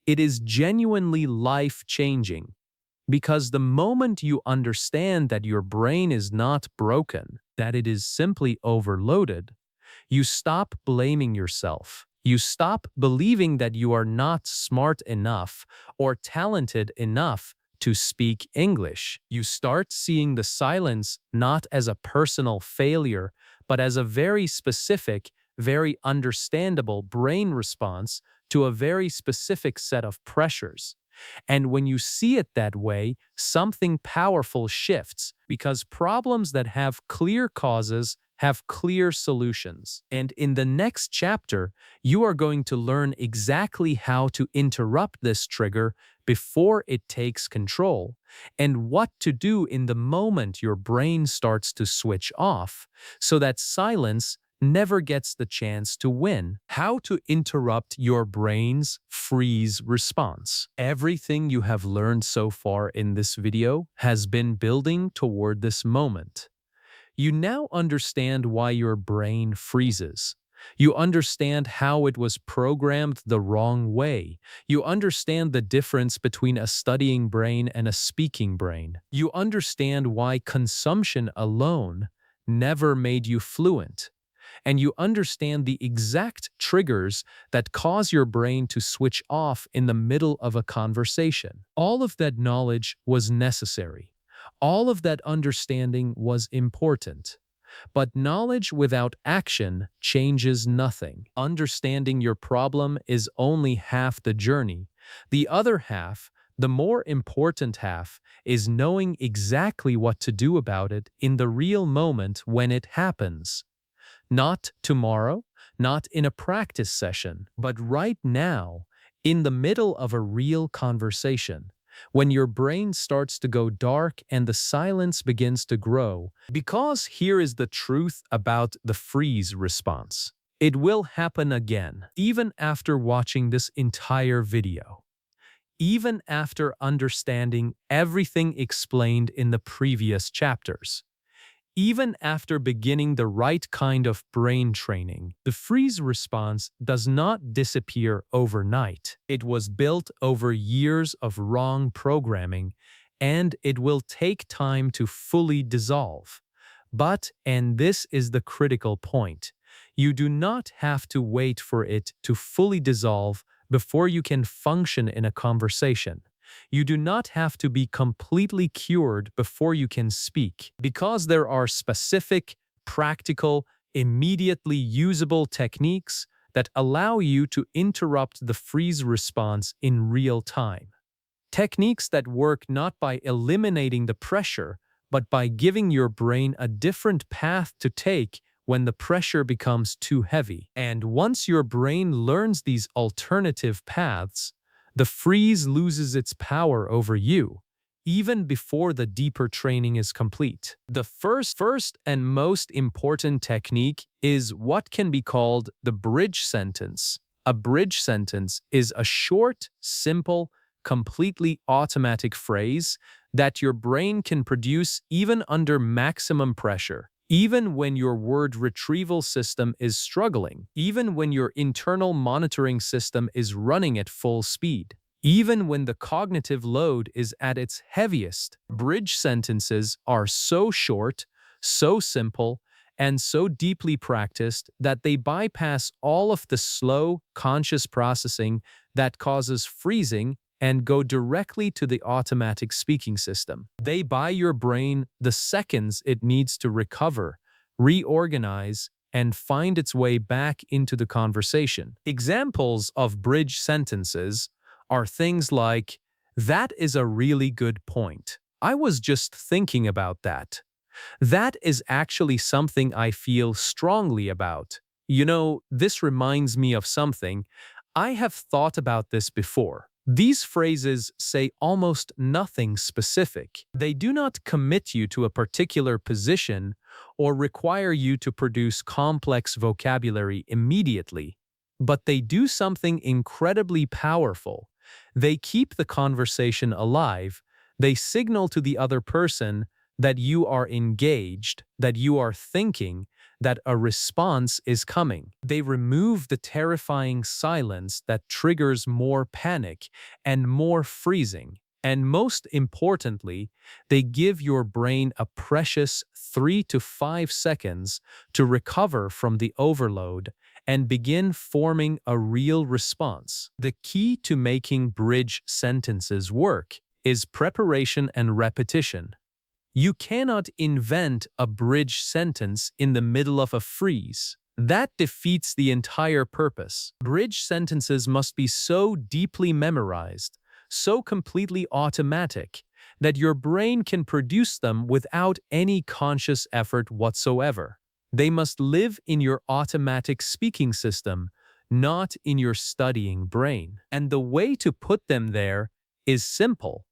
it is genuinely life-changing. Because the moment you understand that your brain is not broken, that it is simply overloaded, you stop blaming yourself. You stop believing that you are not smart enough or talented enough to speak English. You start seeing the silence not as a personal failure, but as a very specific, very understandable brain response to a very specific set of pressures. And when you see it that way, something powerful shifts because problems that have clear causes have clear solutions. And in the next chapter, you are going to learn exactly how to interrupt this trigger before it takes control, and what to do in the moment your brain starts to switch off, so that silence never gets the chance to win. How to interrupt your brain's freeze response. Everything you have learned so far in this video has been building toward this moment. You now understand why your brain freezes. You understand how it was programmed the wrong way. You understand the difference between a studying brain and a speaking brain. You understand why consumption alone never made you fluent. And you understand the exact triggers that cause your brain to switch off in the middle of a conversation. All of that knowledge was necessary. All of that understanding was important. But knowledge without action changes nothing. Understanding your problem is only half the journey. The other half, the more important half, is knowing exactly what to do about it in the real moment when it happens. Not tomorrow, not in a practice session, but right now, in the middle of a real conversation, when your brain starts to go dark and the silence begins to grow. Because here is the truth about the freeze response. It will happen again, even after watching this entire video. Even after understanding everything explained in the previous chapters. Even after beginning the right kind of brain training, the freeze response does not disappear overnight. It was built over years of wrong programming, and it will take time to fully dissolve. But, and this is the critical point, you do not have to wait for it to fully dissolve before you can function in a conversation. You do not have to be completely cured before you can speak, because there are specific, practical, immediately usable techniques that allow you to interrupt the freeze response in real time. Techniques that work not by eliminating the pressure, but by giving your brain a different path to take when the pressure becomes too heavy. And once your brain learns these alternative paths, the freeze loses its power over you. even before the deeper training is complete. The first and most important technique is what can be called the bridge sentence. A bridge sentence is a short, simple, completely automatic phrase that your brain can produce even under maximum pressure. Even when your word retrieval system is struggling, even when your internal monitoring system is running at full speed, even when the cognitive load is at its heaviest, bridge sentences are so short, so simple, and so deeply practiced that they bypass all of the slow, conscious processing that causes freezing and go directly to the automatic speaking system. They buy your brain the seconds it needs to recover, reorganize, and find its way back into the conversation. Examples of bridge sentences are things like, "That is a really good point. I was just thinking about that. That is actually something I feel strongly about. You know, this reminds me of something. I have thought about this before." These phrases say almost nothing specific. They do not commit you to a particular position or require you to produce complex vocabulary immediately, but they do something incredibly powerful. They keep the conversation alive. They signal to the other person that you are engaged, that you are thinking, that a response is coming. They remove the terrifying silence that triggers more panic and more freezing. And most importantly, they give your brain a precious 3 to 5 seconds to recover from the overload and begin forming a real response. The key to making bridge sentences work is preparation and repetition. You cannot invent a bridge sentence in the middle of a freeze. That defeats the entire purpose. Bridge sentences must be so deeply memorized, so completely automatic, that your brain can produce them without any conscious effort whatsoever. They must live in your automatic speaking system, not in your studying brain. And the way to put them there is simple.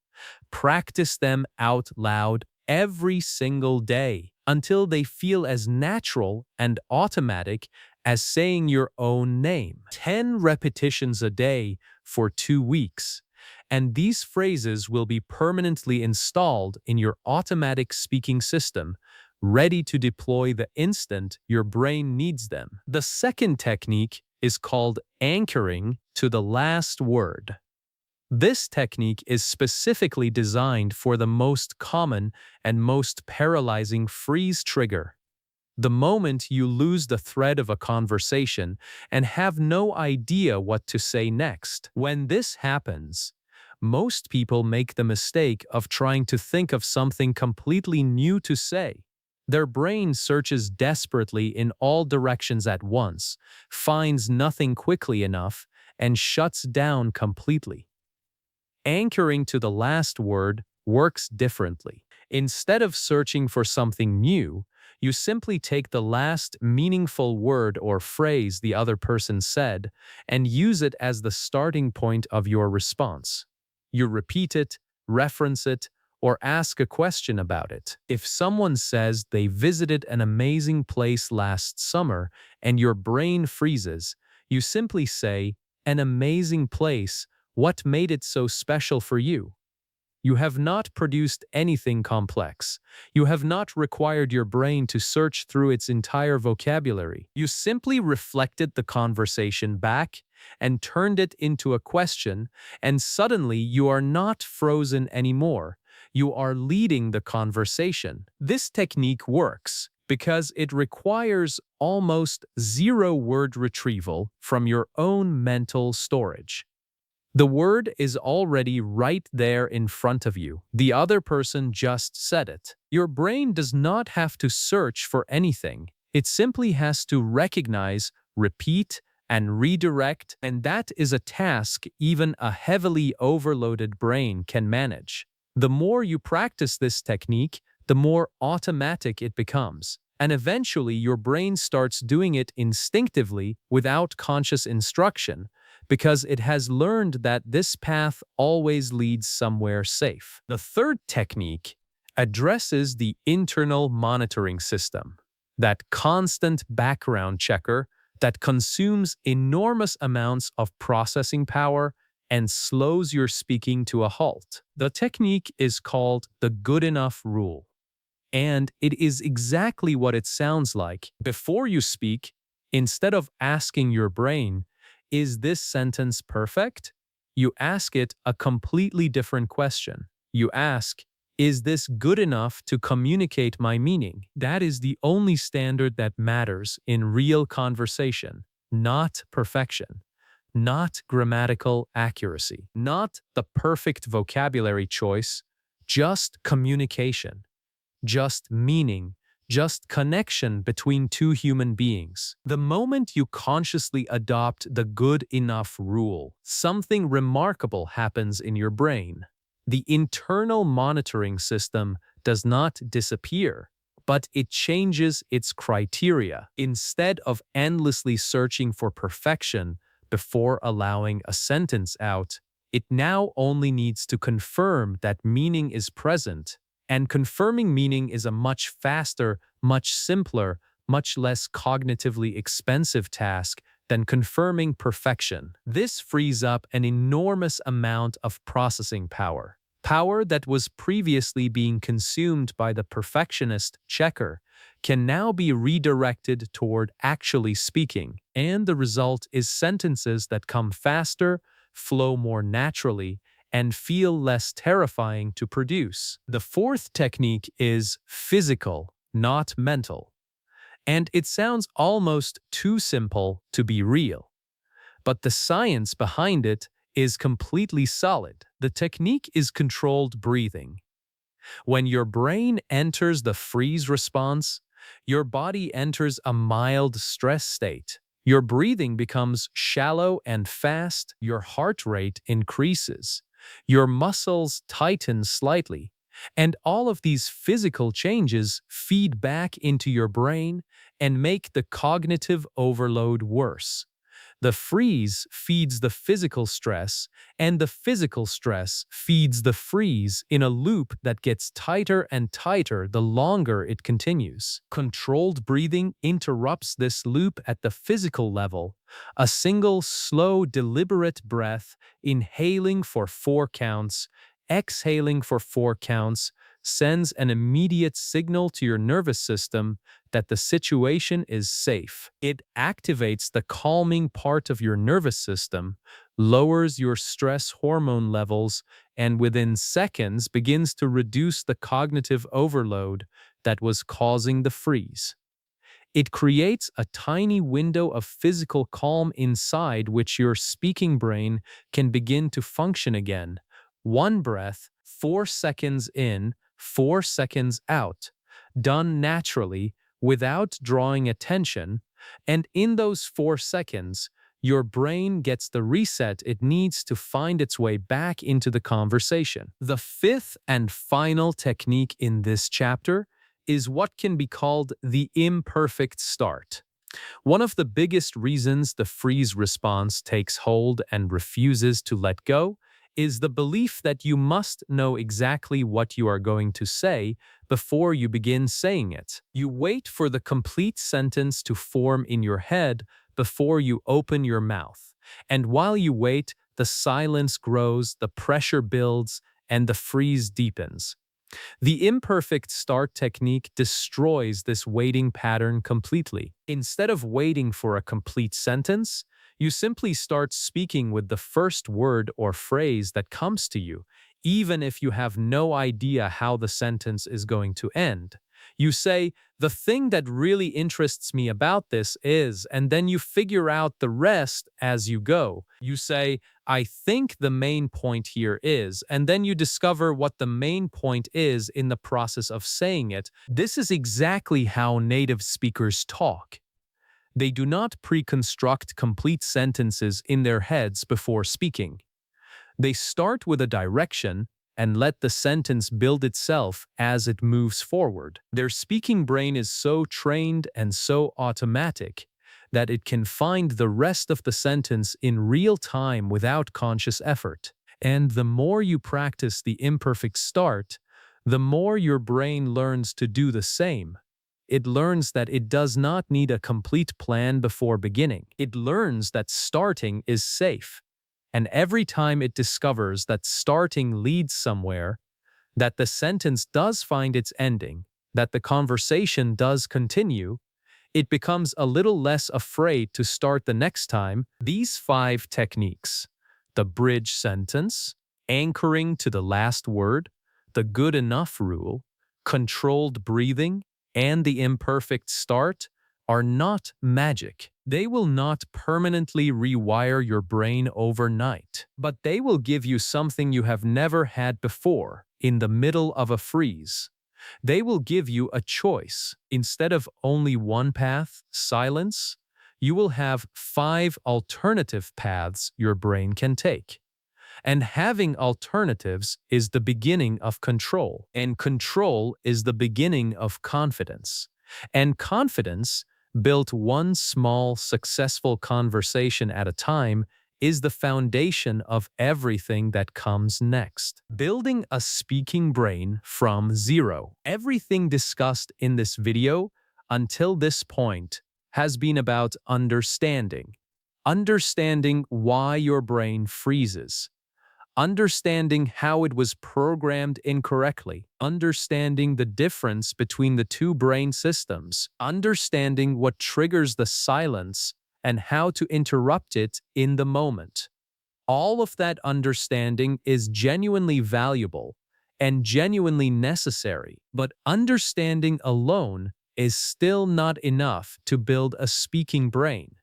Practice them out loud every single day until they feel as natural and automatic as saying your own name. 10 repetitions a day for 2 weeks, and these phrases will be permanently installed in your automatic speaking system, ready to deploy the instant your brain needs them. The second technique is called anchoring to the last word. This technique is specifically designed for the most common and most paralyzing freeze trigger. The moment you lose the thread of a conversation and have no idea what to say next. When this happens, most people make the mistake of trying to think of something completely new to say. Their brain searches desperately in all directions at once, finds nothing quickly enough, and shuts down completely. Anchoring to the last word works differently. Instead of searching for something new, you simply take the last meaningful word or phrase the other person said and use it as the starting point of your response. You repeat it, reference it, or ask a question about it. If someone says they visited an amazing place last summer and your brain freezes, you simply say, "An amazing place. What made it so special for you?" You have not produced anything complex. You have not required your brain to search through its entire vocabulary. You simply reflected the conversation back and turned it into a question, and suddenly you are not frozen anymore. You are leading the conversation. This technique works because it requires almost zero word retrieval from your own mental storage. The word is already right there in front of you. The other person just said it. Your brain does not have to search for anything. It simply has to recognize, repeat, and redirect, and that is a task even a heavily overloaded brain can manage. The more you practice this technique, the more automatic it becomes. And eventually your brain starts doing it instinctively without conscious instruction, because it has learned that this path always leads somewhere safe. The third technique addresses the internal monitoring system, that constant background checker that consumes enormous amounts of processing power and slows your speaking to a halt. The technique is called the good enough rule. And it is exactly what it sounds like. Before you speak, instead of asking your brain, "Is this sentence perfect?" you ask it a completely different question. You ask, "Is this good enough to communicate my meaning?" That is the only standard that matters in real conversation, not perfection, not grammatical accuracy, not the perfect vocabulary choice, just communication. Just meaning, just connection between two human beings. The moment you consciously adopt the good enough rule, something remarkable happens in your brain. The internal monitoring system does not disappear, but it changes its criteria. Instead of endlessly searching for perfection before allowing a sentence out, it now only needs to confirm that meaning is present. And confirming meaning is a much faster, much simpler, much less cognitively expensive task than confirming perfection. This frees up an enormous amount of processing power. Power that was previously being consumed by the perfectionist checker can now be redirected toward actually speaking, and the result is sentences that come faster, flow more naturally, and feel less terrifying to produce. The fourth technique is physical, not mental. And it sounds almost too simple to be real. But the science behind it is completely solid. The technique is controlled breathing. When your brain enters the freeze response, your body enters a mild stress state. Your breathing becomes shallow and fast, your heart rate increases. Your muscles tighten slightly, and all of these physical changes feed back into your brain and make the cognitive overload worse. The freeze feeds the physical stress, and the physical stress feeds the freeze in a loop that gets tighter and tighter the longer it continues. Controlled breathing interrupts this loop at the physical level. A single, slow, deliberate breath, inhaling for 4 counts, exhaling for 4 counts, sends an immediate signal to your nervous system that the situation is safe. It activates the calming part of your nervous system, lowers your stress hormone levels, and within seconds begins to reduce the cognitive overload that was causing the freeze. It creates a tiny window of physical calm inside which your speaking brain can begin to function again. One breath, 4 seconds in, 4 seconds out, done naturally, without drawing attention, and in those 4 seconds, your brain gets the reset it needs to find its way back into the conversation. The fifth and final technique in this chapter is what can be called the imperfect start. One of the biggest reasons the freeze response takes hold and refuses to let go is the belief that you must know exactly what you are going to say before you begin saying it. You wait for the complete sentence to form in your head before you open your mouth. And while you wait, the silence grows, the pressure builds, and the freeze deepens. The imperfect start technique destroys this waiting pattern completely. Instead of waiting for a complete sentence, you simply start speaking with the first word or phrase that comes to you, even if you have no idea how the sentence is going to end. You say, "The thing that really interests me about this is," and then you figure out the rest as you go. You say, "I think the main point here is," and then you discover what the main point is in the process of saying it. This is exactly how native speakers talk. They do not pre-construct complete sentences in their heads before speaking. They start with a direction and let the sentence build itself as it moves forward. Their speaking brain is so trained and so automatic that it can find the rest of the sentence in real time without conscious effort. And the more you practice the imperfect start, the more your brain learns to do the same. It learns that it does not need a complete plan before beginning. It learns that starting is safe. And every time it discovers that starting leads somewhere, that the sentence does find its ending, that the conversation does continue, it becomes a little less afraid to start the next time. These 5 techniques, the bridge sentence, anchoring to the last word, the good enough rule, controlled breathing, and the imperfect start, are not magic. They will not permanently rewire your brain overnight, but they will give you something you have never had before in the middle of a freeze. They will give you a choice. Instead of only one path, silence, you will have 5 alternative paths your brain can take. And having alternatives is the beginning of control, and control is the beginning of confidence. And confidence, built one small, successful conversation at a time, is the foundation of everything that comes next. Building a speaking brain from zero. Everything discussed in this video until this point has been about understanding. Understanding why your brain freezes. Understanding how it was programmed incorrectly, understanding the difference between the 2 brain systems, understanding what triggers the silence and how to interrupt it in the moment. All of that understanding is genuinely valuable and genuinely necessary, but understanding alone is still not enough to build a speaking brain.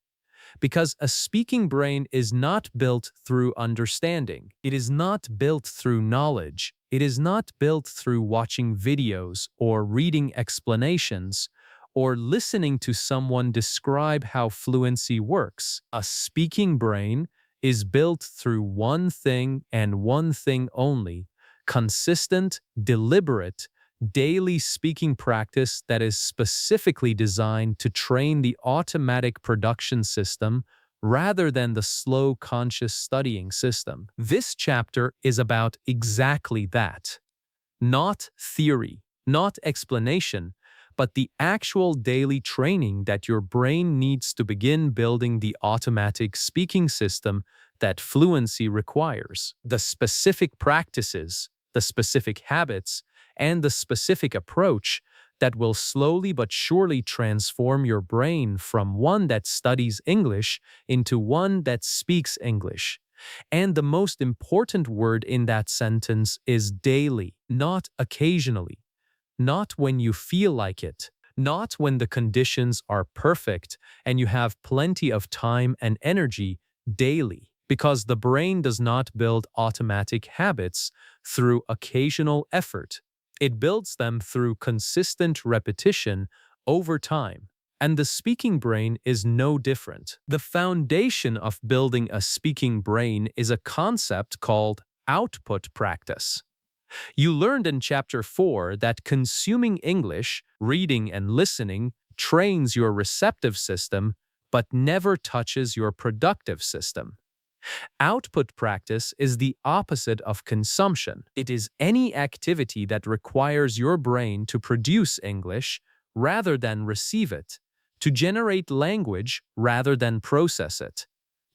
Because a speaking brain is not built through understanding. It is not built through knowledge. It is not built through watching videos or reading explanations or listening to someone describe how fluency works. A speaking brain is built through one thing and one thing only: consistent, deliberate, daily speaking practice that is specifically designed to train the automatic production system rather than the slow conscious studying system. This chapter is about exactly that. Not theory, not explanation, but the actual daily training that your brain needs to begin building the automatic speaking system that fluency requires. The specific practices, the specific habits, and the specific approach that will slowly but surely transform your brain from one that studies English into one that speaks English. And the most important word in that sentence is daily, not occasionally, not when you feel like it, not when the conditions are perfect and you have plenty of time and energy. Daily. Because the brain does not build automatic habits through occasional effort. It builds them through consistent repetition over time. And the speaking brain is no different. The foundation of building a speaking brain is a concept called output practice. You learned in Chapter 4 that consuming English, reading and listening, trains your receptive system, but never touches your productive system. Output practice is the opposite of consumption. It is any activity that requires your brain to produce English rather than receive it, to generate language rather than process it,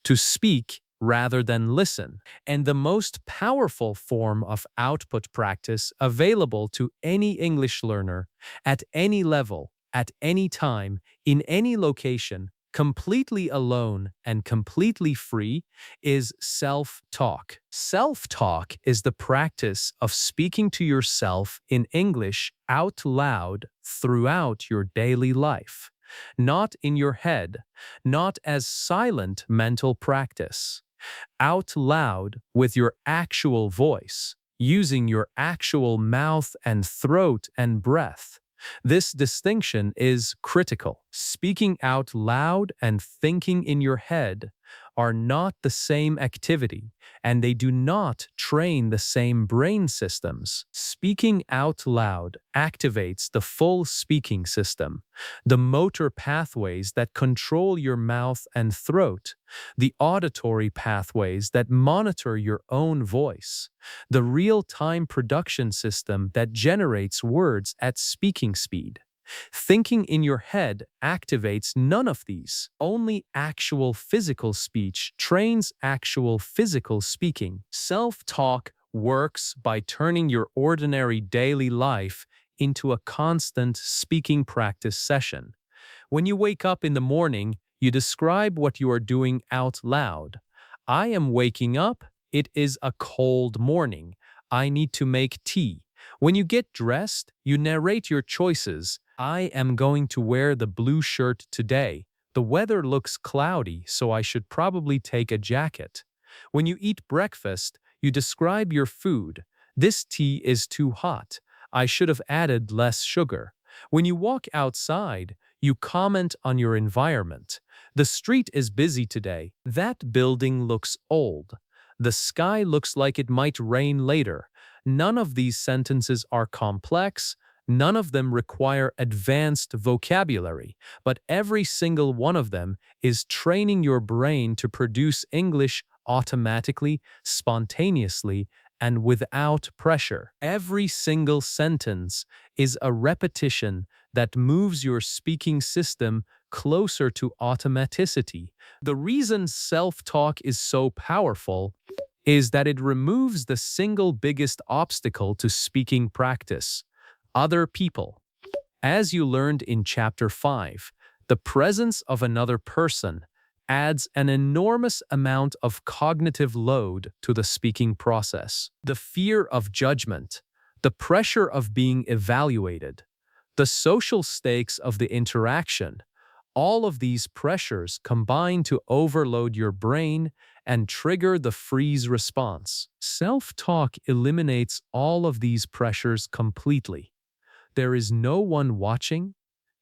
to speak rather than listen. And the most powerful form of output practice available to any English learner at any level, at any time, in any location, completely alone and completely free, is self-talk. Self-talk is the practice of speaking to yourself in English out loud throughout your daily life. Not in your head, not as silent mental practice. Out loud with your actual voice, using your actual mouth and throat and breath. This distinction is critical. Speaking out loud and thinking in your head are not the same activity, and they do not train the same brain systems. Speaking out loud activates the full speaking system, the motor pathways that control your mouth and throat, the auditory pathways that monitor your own voice, the real-time production system that generates words at speaking speed. Thinking in your head activates none of these. Only actual physical speech trains actual physical speaking. Self-talk works by turning your ordinary daily life into a constant speaking practice session. When you wake up in the morning, you describe what you are doing out loud. I am waking up. It is a cold morning. I need to make tea. When you get dressed, you narrate your choices. I am going to wear the blue shirt today. The weather looks cloudy, so I should probably take a jacket. When you eat breakfast, you describe your food. This tea is too hot. I should have added less sugar. When you walk outside, you comment on your environment. The street is busy today. That building looks old. The sky looks like it might rain later. None of these sentences are complex. None of them require advanced vocabulary, but every single one of them is training your brain to produce English automatically, spontaneously, and without pressure. Every single sentence is a repetition that moves your speaking system closer to automaticity. The reason self-talk is so powerful is that it removes the single biggest obstacle to speaking practice: other people. As you learned in Chapter 5, the presence of another person adds an enormous amount of cognitive load to the speaking process. The fear of judgment, the pressure of being evaluated, the social stakes of the interaction, all of these pressures combine to overload your brain and trigger the freeze response. Self-talk eliminates all of these pressures completely. There is no one watching.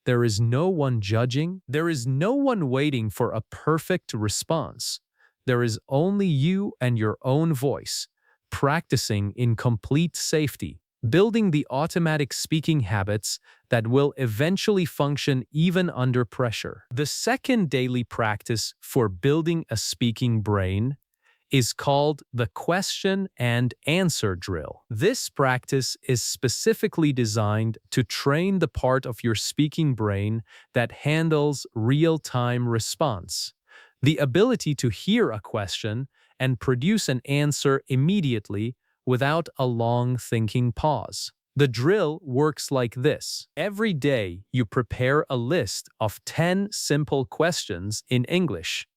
There is no one judging. There is no one waiting for a perfect response. There is only you and your own voice, practicing in complete safety, building the automatic speaking habits that will eventually function even under pressure. The second daily practice for building a speaking brain is called the question and answer drill. This practice is specifically designed to train the part of your speaking brain that handles real-time response, the ability to hear a question and produce an answer immediately without a long thinking pause. The drill works like this. Every day, you prepare a list of 10 simple questions in English.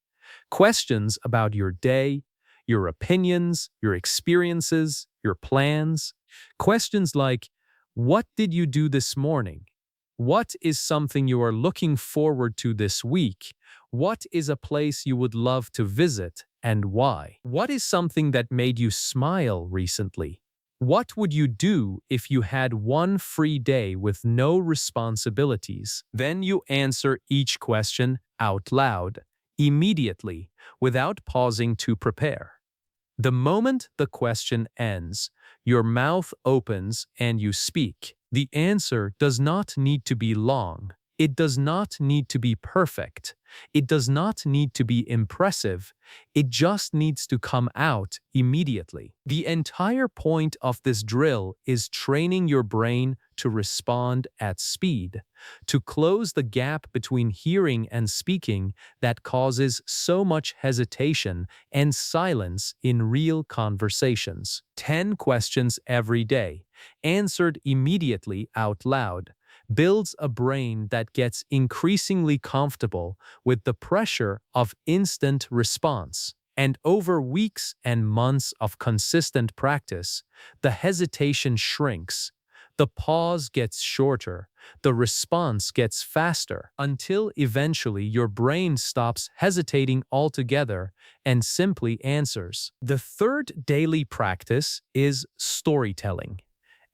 Questions about your day, your opinions, your experiences, your plans. Questions like, what did you do this morning? What is something you are looking forward to this week? What is a place you would love to visit and why? What is something that made you smile recently? What would you do if you had one free day with no responsibilities? Then you answer each question out loud, immediately, without pausing to prepare. The moment the question ends, your mouth opens and you speak. The answer does not need to be long. It does not need to be perfect. It does not need to be impressive. It just needs to come out immediately. The entire point of this drill is training your brain to respond at speed, to close the gap between hearing and speaking that causes so much hesitation and silence in real conversations. 10 questions every day, answered immediately out loud, builds a brain that gets increasingly comfortable with the pressure of instant response. And over weeks and months of consistent practice, the hesitation shrinks, the pause gets shorter, the response gets faster, until eventually your brain stops hesitating altogether and simply answers. The third daily practice is storytelling.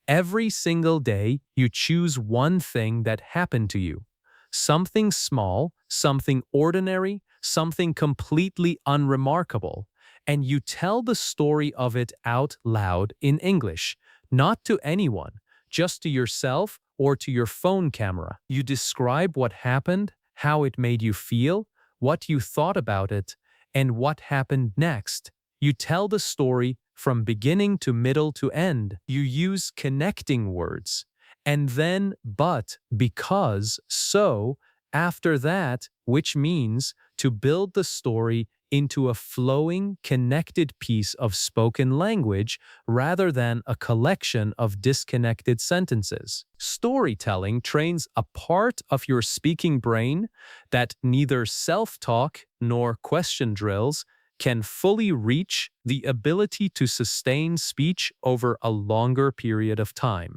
Every single day, you choose one thing that happened to you. Something small, something ordinary, something completely unremarkable, and you tell the story of it out loud in English, not to anyone, just to yourself or to your phone camera. You describe what happened, how it made you feel, what you thought about it, and what happened next. You tell the story from beginning to middle to end. You use connecting words. And then but, because, so, after that, which means to build the story into a flowing, connected piece of spoken language rather than a collection of disconnected sentences. Storytelling trains a part of your speaking brain that neither self-talk nor question drills can fully reach, the ability to sustain speech over a longer period of time.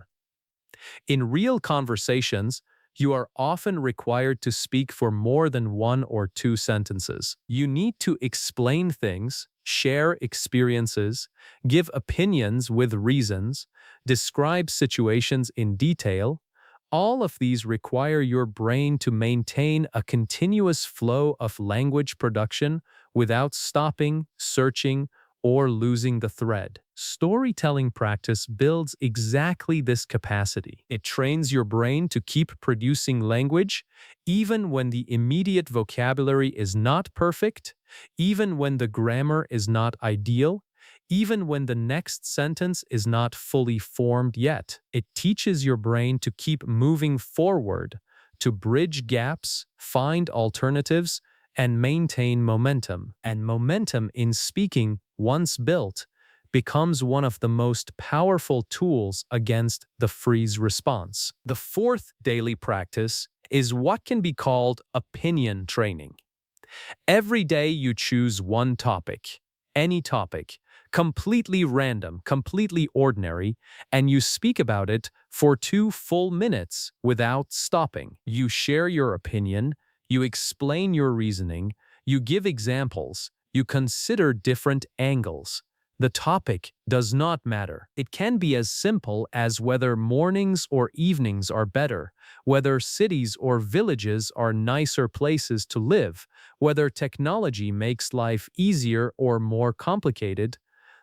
In real conversations, you are often required to speak for more than one or two sentences. You need to explain things, share experiences, give opinions with reasons, describe situations in detail. All of these require your brain to maintain a continuous flow of language production without stopping, searching, or losing the thread. Storytelling practice builds exactly this capacity. It trains your brain to keep producing language even when the immediate vocabulary is not perfect, even when the grammar is not ideal, even when the next sentence is not fully formed yet. It teaches your brain to keep moving forward, to bridge gaps, find alternatives, and maintain momentum. And momentum in speaking, once built, becomes one of the most powerful tools against the freeze response. The fourth daily practice is what can be called opinion training. Every day you choose one topic, any topic, completely random, completely ordinary, and you speak about it for 2 full minutes without stopping. You share your opinion, you explain your reasoning, you give examples, you consider different angles. The topic does not matter. It can be as simple as whether mornings or evenings are better, whether cities or villages are nicer places to live, whether technology makes life easier or more complicated.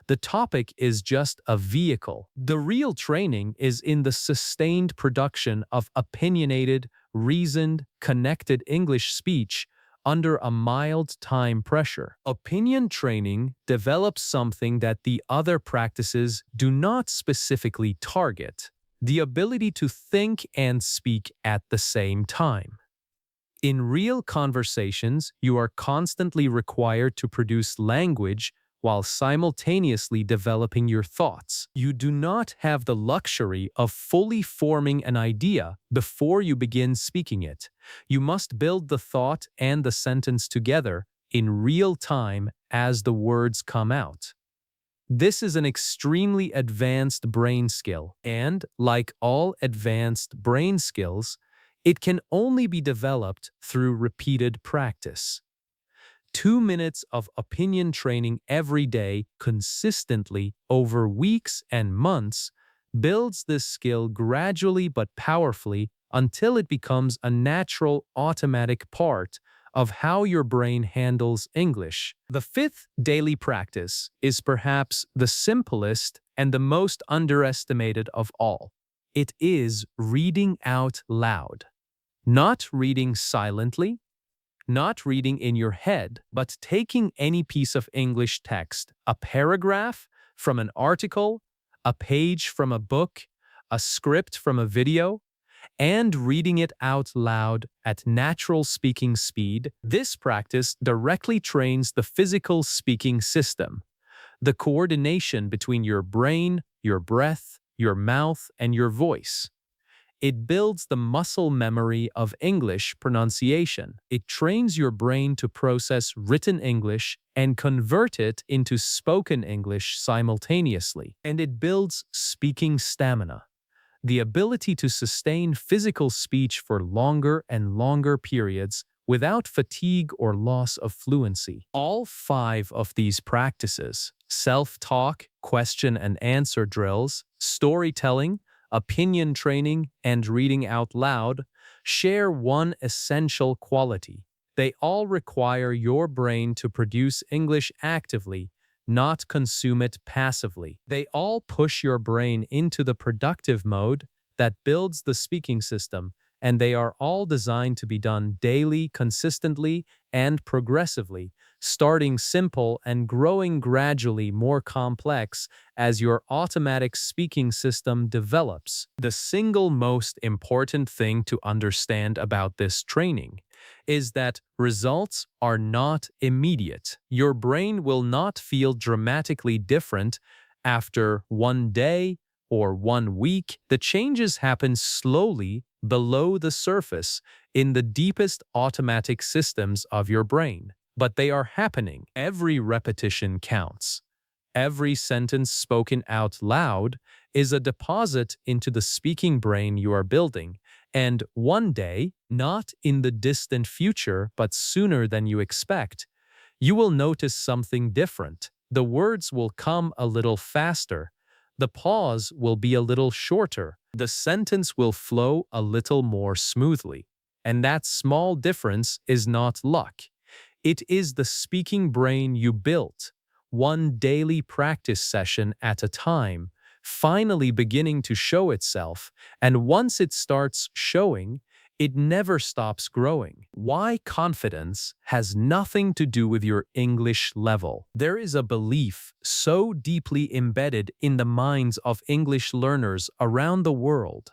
The topic is just a vehicle. The real training is in the sustained production of opinionated, reasoned, connected English speech under a mild time pressure. Opinion training develops something that the other practices do not specifically target: the ability to think and speak at the same time. In real conversations, you are constantly required to produce language while simultaneously developing your thoughts. You do not have the luxury of fully forming an idea before you begin speaking it. You must build the thought and the sentence together in real time as the words come out. This is an extremely advanced brain skill, and, like all advanced brain skills, it can only be developed through repeated practice. 2 minutes of opinion training every day consistently over weeks and months builds this skill gradually but powerfully until it becomes a natural, automatic part of how your brain handles English. The fifth daily practice is perhaps the simplest and the most underestimated of all. It is reading out loud. Not reading silently, not reading in your head, but taking any piece of English text, a paragraph from an article, a page from a book, a script from a video, and reading it out loud at natural speaking speed. This practice directly trains the physical speaking system, the coordination between your brain, your breath, your mouth, and your voice. It builds the muscle memory of English pronunciation. It trains your brain to process written English and convert it into spoken English simultaneously. And it builds speaking stamina, the ability to sustain physical speech for longer and longer periods without fatigue or loss of fluency. All 5 of these practices, self-talk, question and answer drills, storytelling, opinion training, and reading out loud, share one essential quality: They all require your brain to produce English actively, not consume it passively. They all push your brain into the productive mode that builds the speaking system, and they are all designed to be done daily, consistently, and progressively, starting simple and growing gradually more complex as your automatic speaking system develops. The single most important thing to understand about this training is that results are not immediate. Your brain will not feel dramatically different after one day or one week. The changes happen slowly below the surface in the deepest automatic systems of your brain. But they are happening. Every repetition counts. Every sentence spoken out loud is a deposit into the speaking brain you are building, and one day, not in the distant future but sooner than you expect, you will notice something different. The words will come a little faster, the pause will be a little shorter, the sentence will flow a little more smoothly. And that small difference is not luck. It is the speaking brain you built, one daily practice session at a time, finally beginning to show itself, and once it starts showing, it never stops growing. Why confidence has nothing to do with your English level. There is a belief so deeply embedded in the minds of English learners around the world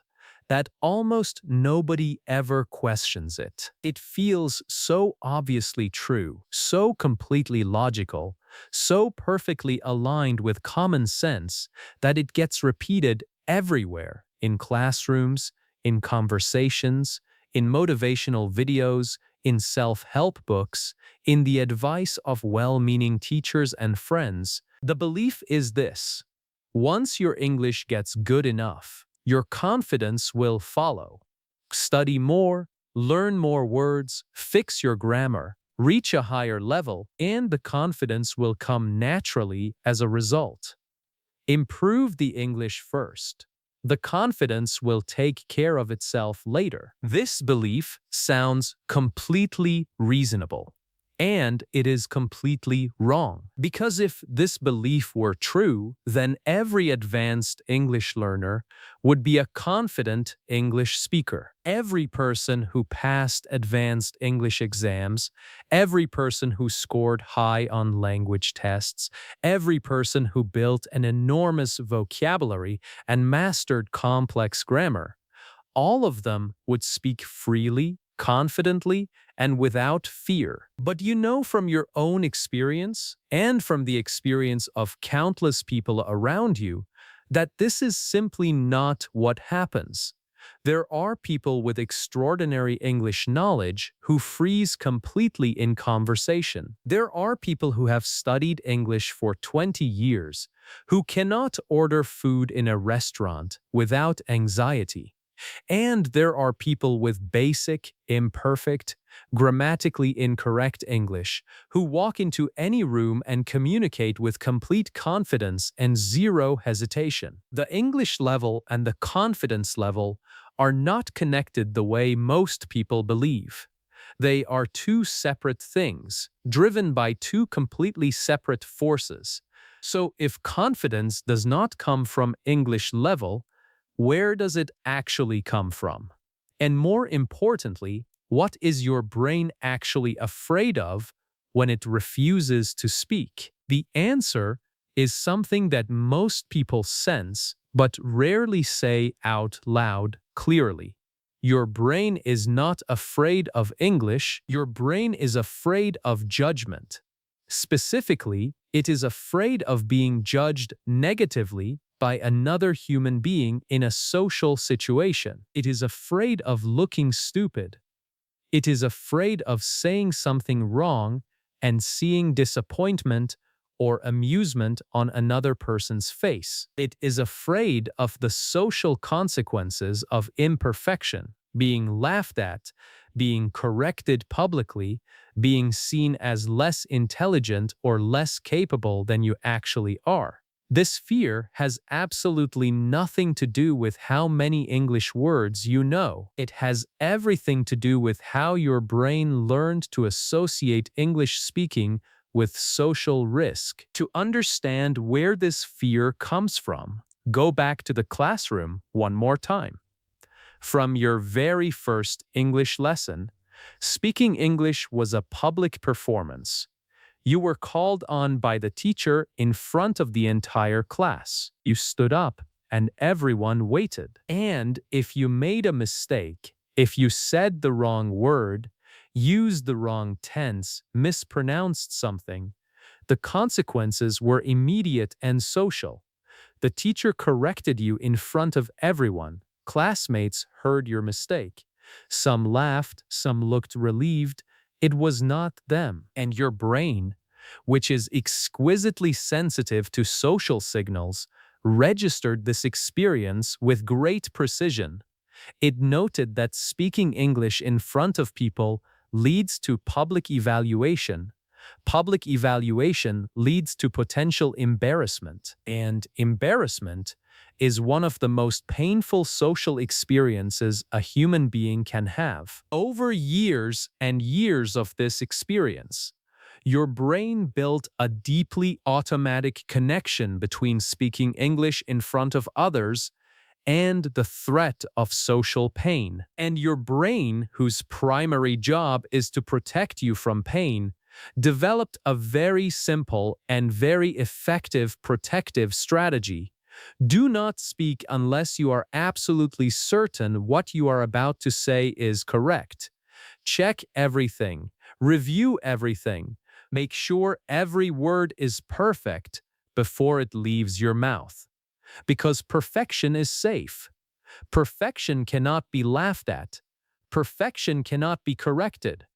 that almost nobody ever questions it. It feels so obviously true, so completely logical, so perfectly aligned with common sense that it gets repeated everywhere, in classrooms, in conversations, in motivational videos, in self-help books, in the advice of well-meaning teachers and friends. The belief is this: once your English gets good enough, your confidence will follow. Study more, learn more words, fix your grammar, reach a higher level, and the confidence will come naturally as a result. Improve the English first. The confidence will take care of itself later. This belief sounds completely reasonable. And it is completely wrong. Because if this belief were true, then every advanced English learner would be a confident English speaker. Every person who passed advanced English exams, every person who scored high on language tests, every person who built an enormous vocabulary and mastered complex grammar, all of them would speak freely, confidently, and without fear. But you know from your own experience and from the experience of countless people around you that this is simply not what happens. There are people with extraordinary English knowledge who freeze completely in conversation. There are people who have studied English for 20 years who cannot order food in a restaurant without anxiety. And there are people with basic, imperfect, grammatically incorrect English who walk into any room and communicate with complete confidence and zero hesitation. The English level and the confidence level are not connected the way most people believe. They are two separate things, driven by two completely separate forces. So if confidence does not come from English level, where does it actually come from? And more importantly, what is your brain actually afraid of when it refuses to speak? The answer is something that most people sense but rarely say out loud clearly. Your brain is not afraid of English, your brain is afraid of judgment. Specifically, it is afraid of being judged negatively by another human being in a social situation. It is afraid of looking stupid. It is afraid of saying something wrong and seeing disappointment or amusement on another person's face. It is afraid of the social consequences of imperfection, being laughed at, being corrected publicly, being seen as less intelligent or less capable than you actually are. This fear has absolutely nothing to do with how many English words you know. It has everything to do with how your brain learned to associate English speaking with social risk. To understand where this fear comes from, go back to the classroom one more time. From your very first English lesson, speaking English was a public performance. You were called on by the teacher in front of the entire class. You stood up and everyone waited. And if you made a mistake, if you said the wrong word, used the wrong tense, mispronounced something, the consequences were immediate and social. The teacher corrected you in front of everyone. Classmates heard your mistake. Some laughed, some looked relieved. It was not them. And your brain, which is exquisitely sensitive to social signals, registered this experience with great precision. It noted that speaking English in front of people leads to public evaluation. Public evaluation leads to potential embarrassment, and embarrassment is one of the most painful social experiences a human being can have. Over years and years of this experience, your brain built a deeply automatic connection between speaking English in front of others and the threat of social pain. And your brain, whose primary job is to protect you from pain, developed a very simple and very effective protective strategy. Do not speak unless you are absolutely certain what you are about to say is correct. Check everything. Review everything. Make sure every word is perfect before it leaves your mouth. Because perfection is safe. Perfection cannot be laughed at. Perfection cannot be corrected.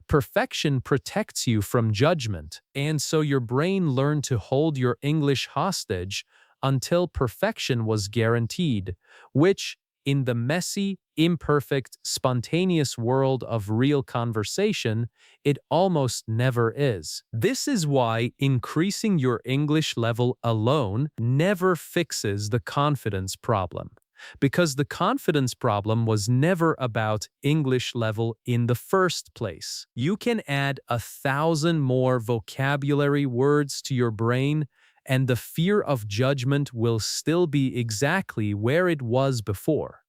Perfection protects you from judgment, and so your brain learned to hold your English hostage until perfection was guaranteed, which, in the messy, imperfect, spontaneous world of real conversation, it almost never is. This is why increasing your English level alone never fixes the confidence problem. Because the confidence problem was never about English level in the first place. You can add 1,000 more vocabulary words to your brain, and the fear of judgment will still be exactly where it was before,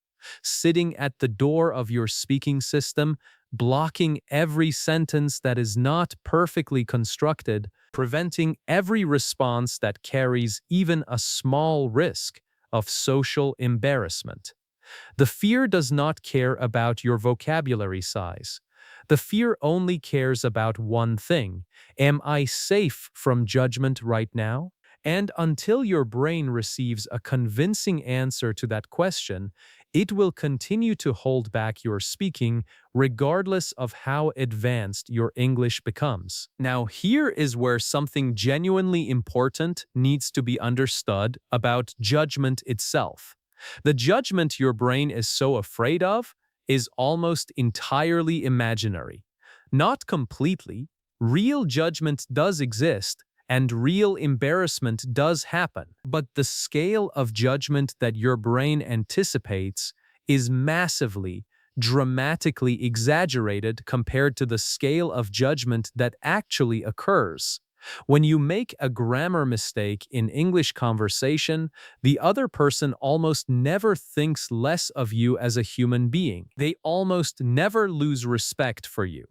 sitting at the door of your speaking system, blocking every sentence that is not perfectly constructed, preventing every response that carries even a small risk of social embarrassment. The fear does not care about your vocabulary size. The fear only cares about one thing: am I safe from judgment right now? And until your brain receives a convincing answer to that question, it will continue to hold back your speaking regardless of how advanced your English becomes. Now, here is where something genuinely important needs to be understood about judgment itself. The judgment your brain is so afraid of is almost entirely imaginary. Not completely. Real judgment does exist, and real embarrassment does happen, but the scale of judgment that your brain anticipates is massively, dramatically exaggerated compared to the scale of judgment that actually occurs. When you make a grammar mistake in English conversation, the other person almost never thinks less of you as a human being. They almost never lose respect for you.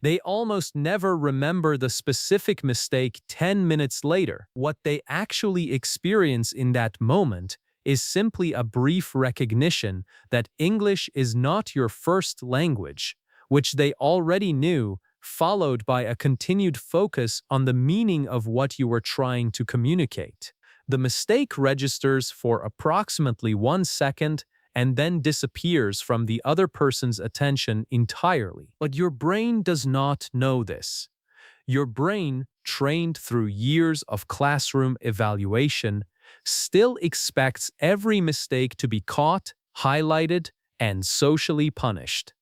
They almost never remember the specific mistake 10 minutes later. What they actually experience in that moment is simply a brief recognition that English is not your first language, which they already knew, followed by a continued focus on the meaning of what you were trying to communicate. The mistake registers for approximately 1 second and then disappears from the other person's attention entirely. But your brain does not know this. Your brain, trained through years of classroom evaluation, still expects every mistake to be caught, highlighted, and socially punished.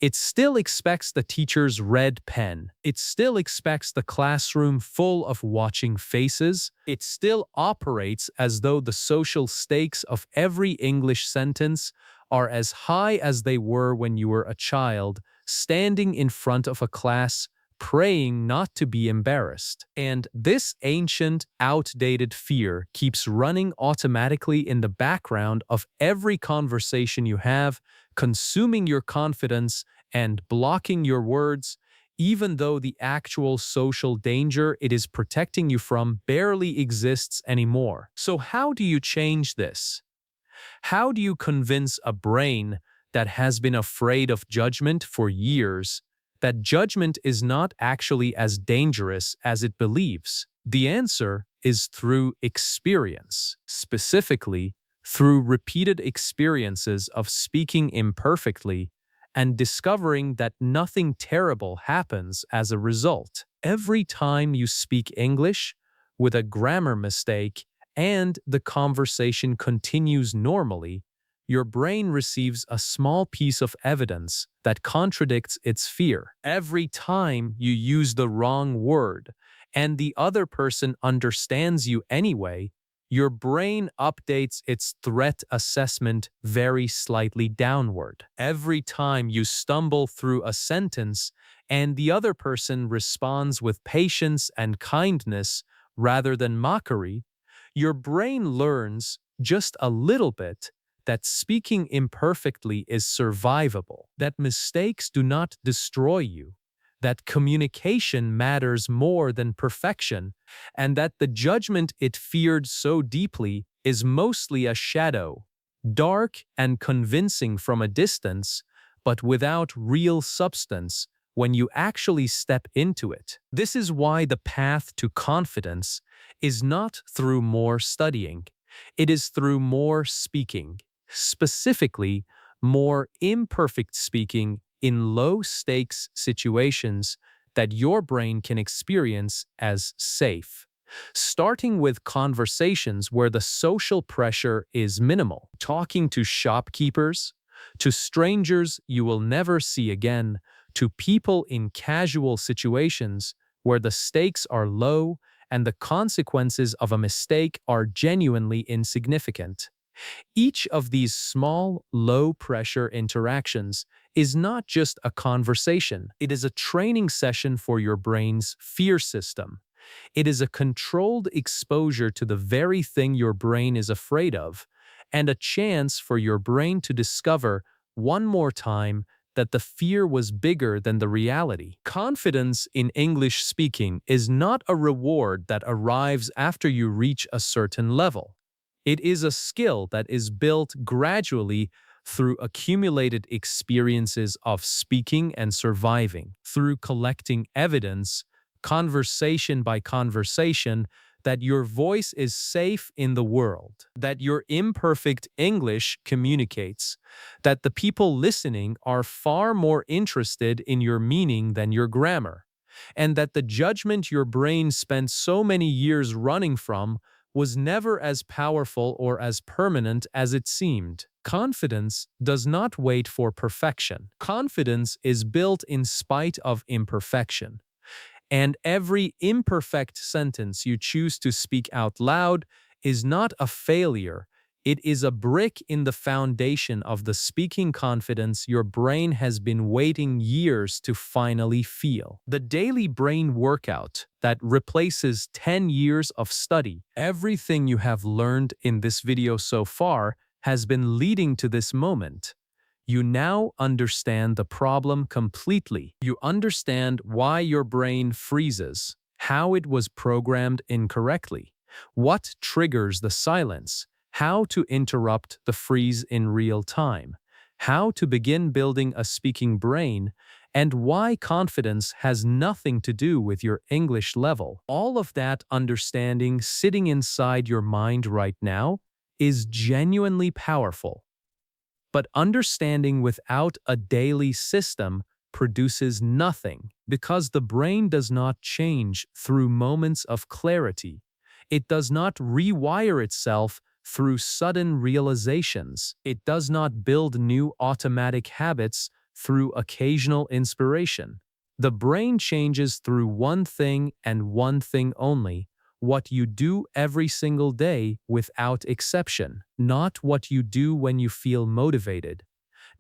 It still expects the teacher's red pen. It still expects the classroom full of watching faces. It still operates as though the social stakes of every English sentence are as high as they were when you were a child, standing in front of a class, praying not to be embarrassed. And this ancient, outdated fear keeps running automatically in the background of every conversation you have, consuming your confidence and blocking your words, even though the actual social danger it is protecting you from barely exists anymore. So how do you change this? How do you convince a brain that has been afraid of judgment for years that judgment is not actually as dangerous as it believes? The answer is through experience, specifically through repeated experiences of speaking imperfectly and discovering that nothing terrible happens as a result. Every time you speak English with a grammar mistake and the conversation continues normally, your brain receives a small piece of evidence that contradicts its fear. Every time you use the wrong word and the other person understands you anyway, your brain updates its threat assessment very slightly downward. Every time you stumble through a sentence and the other person responds with patience and kindness rather than mockery, your brain learns just a little bit that speaking imperfectly is survivable, that mistakes do not destroy you, that communication matters more than perfection, and that the judgment it feared so deeply is mostly a shadow, dark and convincing from a distance, but without real substance when you actually step into it. This is why the path to confidence is not through more studying. It is through more speaking, specifically more imperfect speaking in low-stakes situations that your brain can experience as safe. Starting with conversations where the social pressure is minimal, talking to shopkeepers, to strangers you will never see again, to people in casual situations where the stakes are low and the consequences of a mistake are genuinely insignificant. Each of these small, low-pressure interactions is not just a conversation. It is a training session for your brain's fear system. It is a controlled exposure to the very thing your brain is afraid of, and a chance for your brain to discover one more time that the fear was bigger than the reality. Confidence in English speaking is not a reward that arrives after you reach a certain level. It is a skill that is built gradually through accumulated experiences of speaking and surviving, through collecting evidence, conversation by conversation, that your voice is safe in the world, that your imperfect English communicates, that the people listening are far more interested in your meaning than your grammar, and that the judgment your brain spent so many years running from was never as powerful or as permanent as it seemed. Confidence does not wait for perfection. Confidence is built in spite of imperfection. And every imperfect sentence you choose to speak out loud is not a failure. It is a brick in the foundation of the speaking confidence your brain has been waiting years to finally feel. The daily brain workout that replaces 10 years of study. Everything you have learned in this video so far has been leading to this moment. You now understand the problem completely. You understand why your brain freezes, how it was programmed incorrectly, what triggers the silence, how to interrupt the freeze in real time, how to begin building a speaking brain, and why confidence has nothing to do with your English level. All of that understanding sitting inside your mind right now is genuinely powerful. But understanding without a daily system produces nothing because the brain does not change through moments of clarity. It does not rewire itself through sudden realizations. It does not build new automatic habits through occasional inspiration. The brain changes through one thing and one thing only: what you do every single day without exception, not what you do when you feel motivated,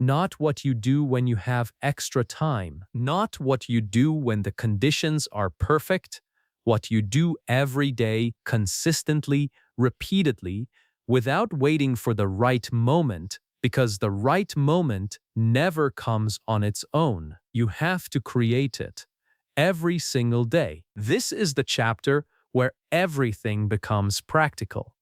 not what you do when you have extra time, not what you do when the conditions are perfect, what you do every day, consistently, repeatedly, without waiting for the right moment, because the right moment never comes on its own. You have to create it every single day. This is the chapter where everything becomes practical,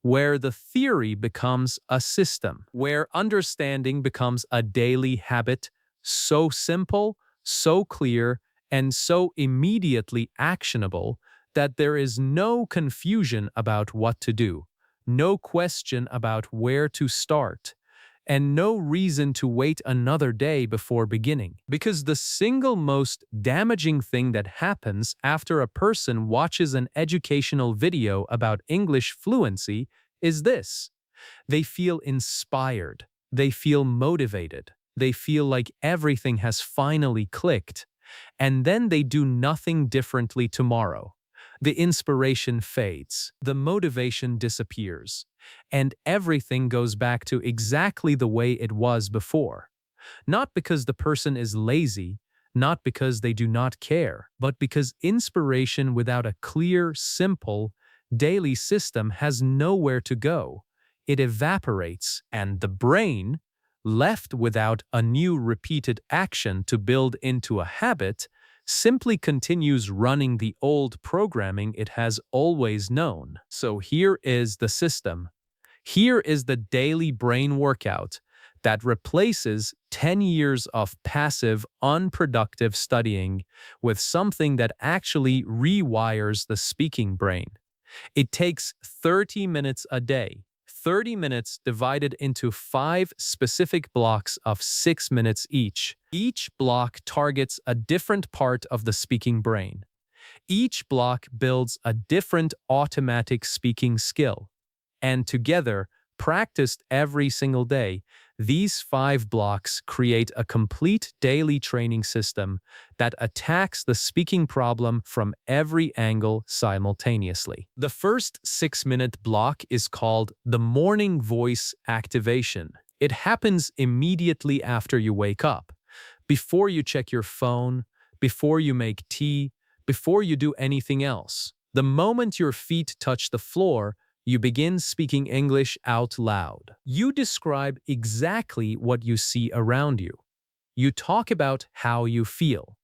where the theory becomes a system, where understanding becomes a daily habit, so simple, so clear, and so immediately actionable that there is no confusion about what to do, no question about where to start, and no reason to wait another day before beginning. Because the single most damaging thing that happens after a person watches an educational video about English fluency is this: they feel inspired, they feel motivated, they feel like everything has finally clicked, and then they do nothing differently tomorrow. The inspiration fades, the motivation disappears, and everything goes back to exactly the way it was before. Not because the person is lazy, not because they do not care, but because inspiration without a clear, simple, daily system has nowhere to go. It evaporates, and the brain, left without a new repeated action to build into a habit, simply continues running the old programming it has always known. So here is the system. Here is the daily brain workout that replaces 10 years of passive, unproductive studying with something that actually rewires the speaking brain. It takes 30 minutes a day, 30 minutes divided into 5 specific blocks of 6 minutes each. Each block targets a different part of the speaking brain. Each block builds a different automatic speaking skill. And together, practiced every single day, these 5 blocks create a complete daily training system that attacks the speaking problem from every angle simultaneously. The first 6-minute block is called the morning voice activation. It happens immediately after you wake up, before you check your phone, before you make tea, before you do anything else. The moment your feet touch the floor, you begin speaking English out loud. You describe exactly what you see around you. You talk about how you feel.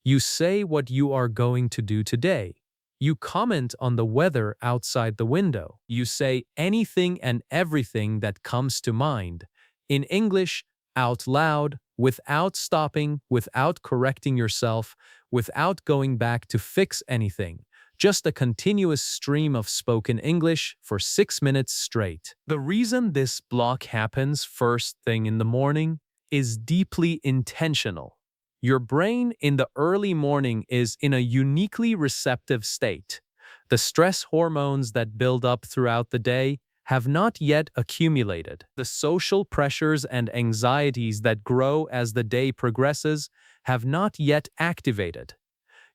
You say what you are going to do today. You comment on the weather outside the window. You say anything and everything that comes to mind, in English, out loud, without stopping, without correcting yourself, without going back to fix anything. Just a continuous stream of spoken English for 6 minutes straight. The reason this block happens first thing in the morning is deeply intentional. Your brain in the early morning is in a uniquely receptive state. The stress hormones that build up throughout the day have not yet accumulated. The social pressures and anxieties that grow as the day progresses have not yet activated.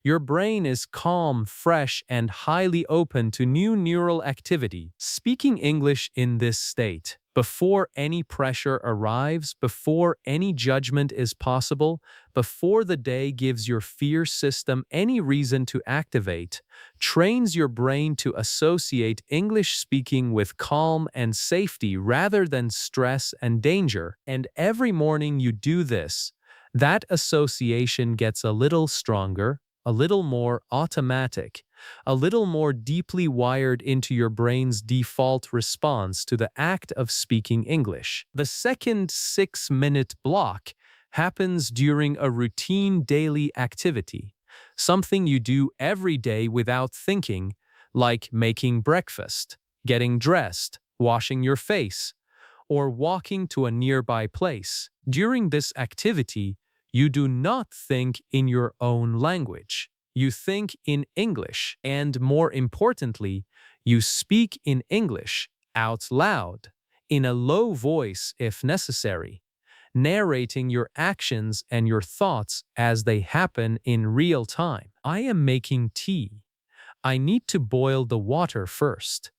Your brain is calm, fresh, and highly open to new neural activity. Speaking English in this state, before any pressure arrives, before any judgment is possible, before the day gives your fear system any reason to activate, trains your brain to associate English speaking with calm and safety rather than stress and danger. And every morning you do this, that association gets a little stronger, a little more automatic, a little more deeply wired into your brain's default response to the act of speaking English. The second 6-minute block happens during a routine daily activity, something you do every day without thinking, like making breakfast, getting dressed, washing your face, or walking to a nearby place. During this activity, you do not think in your own language. You think in English, and more importantly, you speak in English out loud, in a low voice if necessary. narrating your actions and your thoughts as they happen in real time. I am making tea. I need to boil the water first.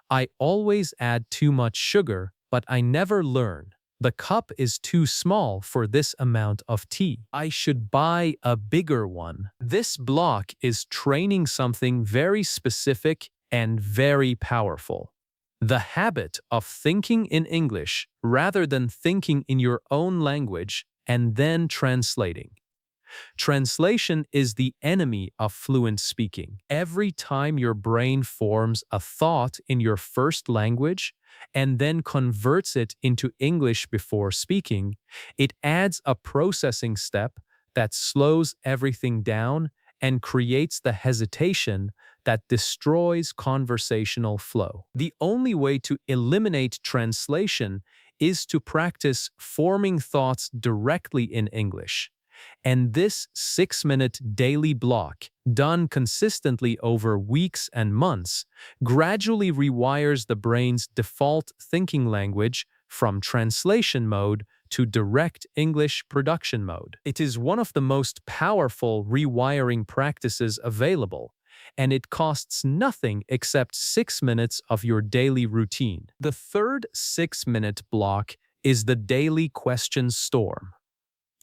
I always add too much sugar, but I never learn. The cup is too small for this amount of tea. I should buy a bigger one. This block is training something very specific and very powerful. The habit of thinking in English rather than thinking in your own language and then translating. Translation is the enemy of fluent speaking. Every time your brain forms a thought in your first language and then converts it into English before speaking, it adds a processing step that slows everything down and creates the hesitation that destroys conversational flow. The only way to eliminate translation is to practice forming thoughts directly in English. And this 6-minute daily block, done consistently over weeks and months, gradually rewires the brain's default thinking language from translation mode to direct English production mode. It is one of the most powerful rewiring practices available, and it costs nothing except 6 minutes of your daily routine. The third 6-minute block is the daily question storm.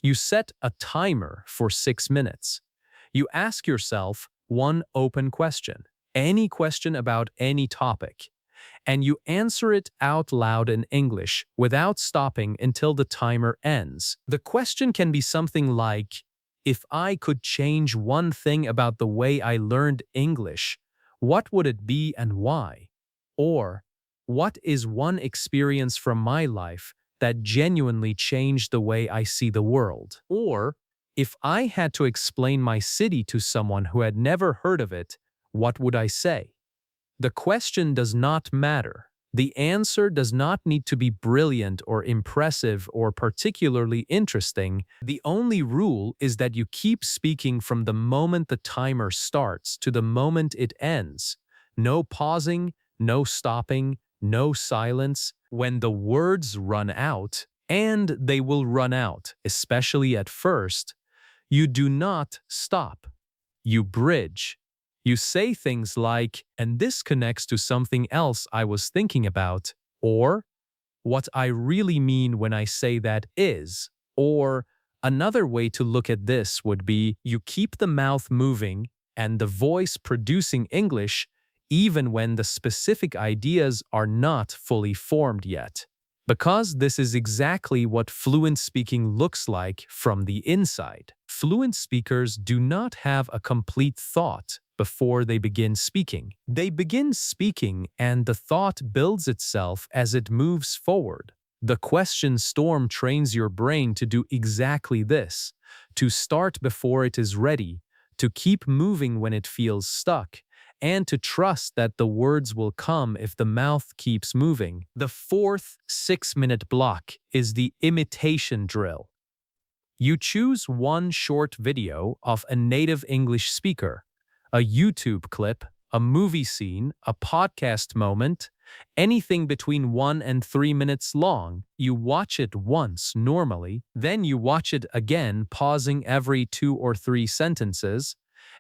You set a timer for 6 minutes. You ask yourself one open question, any question about any topic, and you answer it out loud in English without stopping until the timer ends. The question can be something like, if I could change one thing about the way I learned English, what would it be and why? Or, what is one experience from my life that genuinely changed the way I see the world? Or, if I had to explain my city to someone who had never heard of it, what would I say? The question does not matter. The answer does not need to be brilliant or impressive or particularly interesting. The only rule is that you keep speaking from the moment the timer starts to the moment it ends. No pausing, no stopping, no silence. When the words run out, and they will run out, especially at first, you do not stop. You bridge. You say things like, and this connects to something else I was thinking about, or what I really mean when I say that is, or another way to look at this would be you keep the mouth moving and the voice producing English even when the specific ideas are not fully formed yet. Because this is exactly what fluent speaking looks like from the inside. Fluent speakers do not have a complete thought before they begin speaking. They begin speaking and the thought builds itself as it moves forward. The question storm trains your brain to do exactly this, to start before it is ready, to keep moving when it feels stuck, and to trust that the words will come if the mouth keeps moving. The fourth 6-minute block is the imitation drill. You choose one short video of a native English speaker, a YouTube clip, a movie scene, a podcast moment, anything between 1 and 3 minutes long. You watch it once normally, then you watch it again, pausing every 2 or 3 sentences,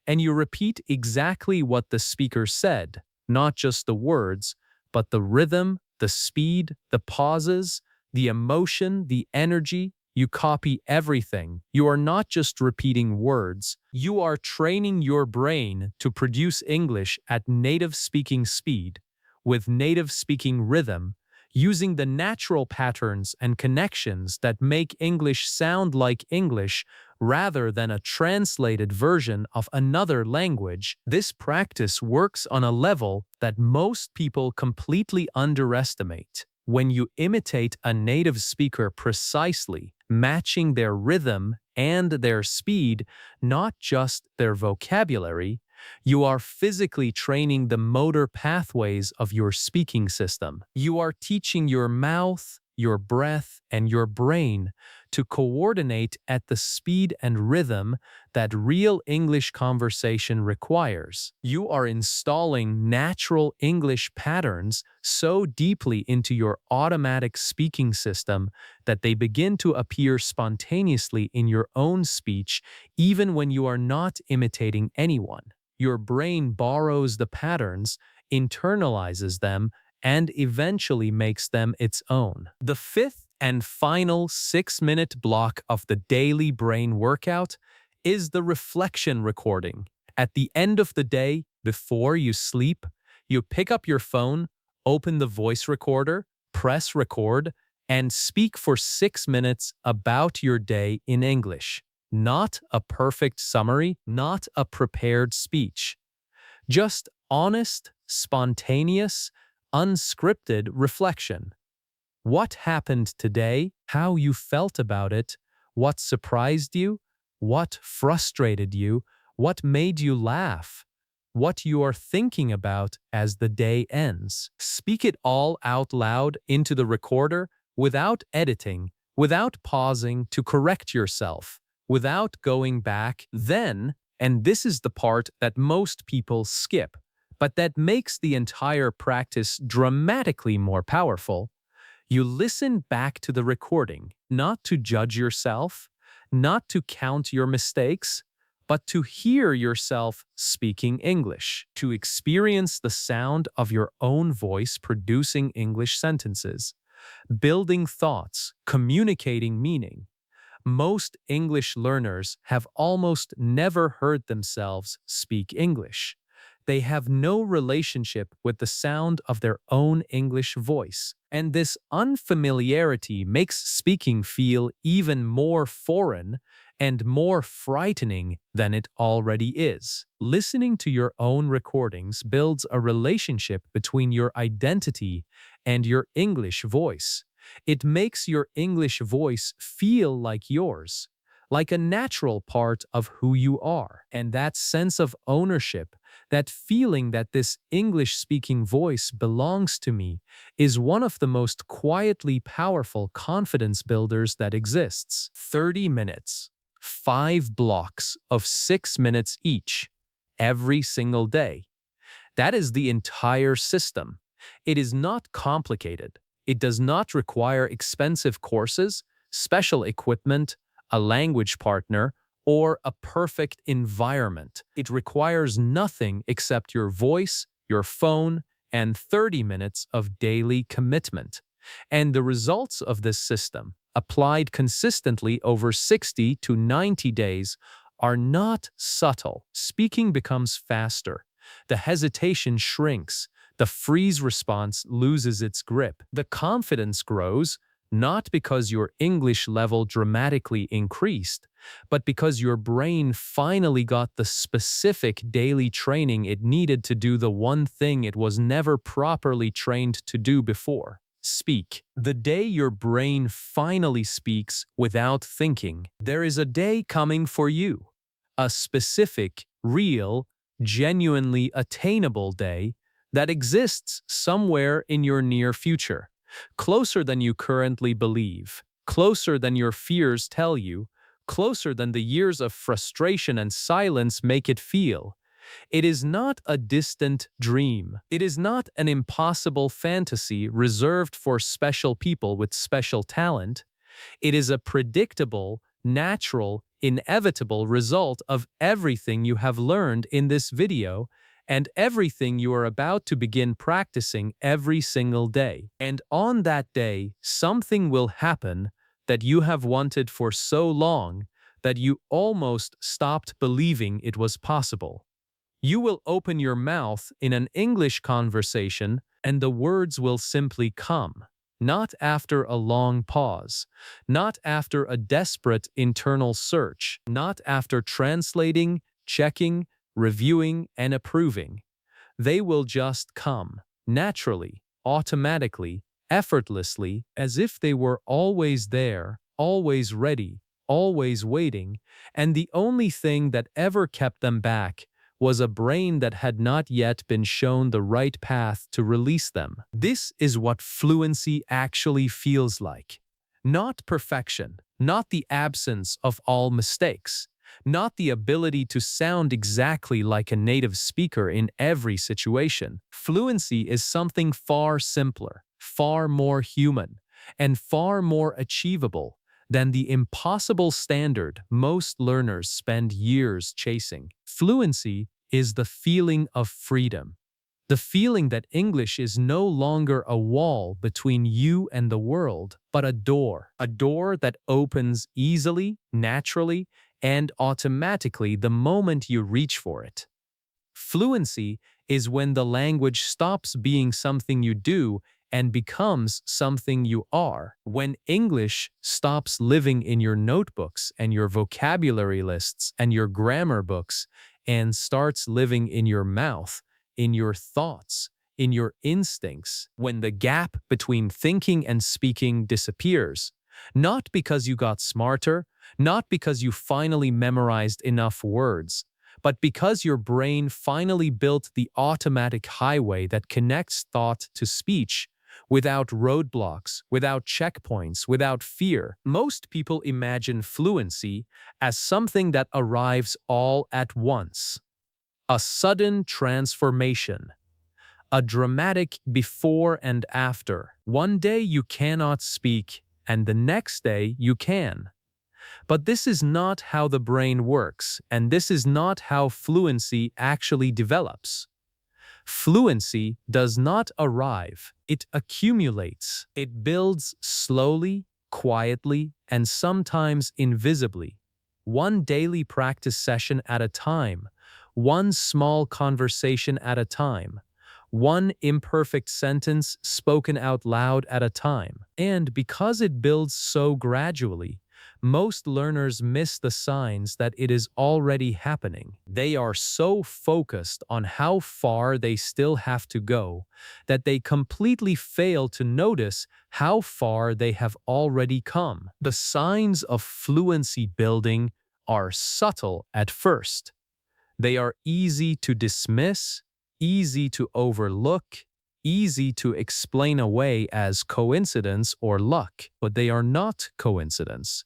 and you repeat exactly what the speaker said, not just the words, but the rhythm, the speed, the pauses, the emotion, the energy. You copy everything. You are not just repeating words. You are training your brain to produce English at native speaking speed, with native speaking rhythm, using the natural patterns and connections that make English sound like English rather than a translated version of another language. This practice works on a level that most people completely underestimate. When you imitate a native speaker precisely, matching their rhythm and their speed, not just their vocabulary, you are physically training the motor pathways of your speaking system. You are teaching your mouth, your breath, and your brain to coordinate at the speed and rhythm that real English conversation requires. You are installing natural English patterns so deeply into your automatic speaking system that they begin to appear spontaneously in your own speech even when you are not imitating anyone. Your brain borrows the patterns, internalizes them, and eventually makes them its own. The fifth and final 6-minute block of the daily brain workout is the reflection recording. At the end of the day, before you sleep, you pick up your phone, open the voice recorder, press record, and speak for 6 minutes about your day in English. Not a perfect summary, not a prepared speech. Just honest, spontaneous, unscripted reflection. What happened today, how you felt about it, what surprised you, what frustrated you, what made you laugh, what you are thinking about as the day ends. Speak it all out loud into the recorder without editing, without pausing to correct yourself, without going back. Then, and this is the part that most people skip, but that makes the entire practice dramatically more powerful, you listen back to the recording, not to judge yourself, not to count your mistakes, but to hear yourself speaking English, to experience the sound of your own voice producing English sentences, building thoughts, communicating meaning. Most English learners have almost never heard themselves speak English. They have no relationship with the sound of their own English voice, and this unfamiliarity makes speaking feel even more foreign and more frightening than it already is. Listening to your own recordings builds a relationship between your identity and your English voice. It makes your English voice feel like yours, like a natural part of who you are. And that sense of ownership, that feeling that this English-speaking voice belongs to me, is one of the most quietly powerful confidence builders that exists. 30 minutes, 5 blocks of 6 minutes each, every single day. That is the entire system. It is not complicated. It does not require expensive courses, special equipment, a language partner, or a perfect environment. It requires nothing except your voice, your phone, and 30 minutes of daily commitment. And the results of this system, applied consistently over 60 to 90 days, are not subtle. Speaking becomes faster. The hesitation shrinks. The freeze response loses its grip. The confidence grows, not because your English level dramatically increased, but because your brain finally got the specific daily training it needed to do the one thing it was never properly trained to do before: speak. The day your brain finally speaks without thinking, there is a day coming for you. A specific, real, genuinely attainable day that exists somewhere in your near future, closer than you currently believe, closer than your fears tell you, closer than the years of frustration and silence make it feel. It is not a distant dream. It is not an impossible fantasy reserved for special people with special talent. It is a predictable, natural, inevitable result of everything you have learned in this video and everything you are about to begin practicing every single day. And on that day, something will happen that you have wanted for so long that you almost stopped believing it was possible. You will open your mouth in an English conversation and the words will simply come, not after a long pause, not after a desperate internal search, not after translating, checking, reviewing, and approving. They will just come, naturally, automatically, effortlessly, as if they were always there, always ready, always waiting, and the only thing that ever kept them back was a brain that had not yet been shown the right path to release them. This is what fluency actually feels like. Not perfection, not the absence of all mistakes, not the ability to sound exactly like a native speaker in every situation. Fluency is something far simpler, far more human, and far more achievable than the impossible standard most learners spend years chasing. Fluency is the feeling of freedom. The feeling that English is no longer a wall between you and the world, but a door that opens easily, naturally, and automatically the moment you reach for it. Fluency is when the language stops being something you do and becomes something you are. When English stops living in your notebooks and your vocabulary lists and your grammar books and starts living in your mouth, in your thoughts, in your instincts. When the gap between thinking and speaking disappears, not because you got smarter, not because you finally memorized enough words, but because your brain finally built the automatic highway that connects thought to speech without roadblocks, without checkpoints, without fear. Most people imagine fluency as something that arrives all at once. A sudden transformation. A dramatic before and after. One day you cannot speak, and the next day you can. But this is not how the brain works, and this is not how fluency actually develops. Fluency does not arrive, it accumulates. It builds slowly, quietly, and sometimes invisibly. One daily practice session at a time, one small conversation at a time, one imperfect sentence spoken out loud at a time. And because it builds so gradually, most learners miss the signs that it is already happening. They are so focused on how far they still have to go that they completely fail to notice how far they have already come. The signs of fluency building are subtle at first. They are easy to dismiss, easy to overlook, easy to explain away as coincidence or luck, but they are not coincidence.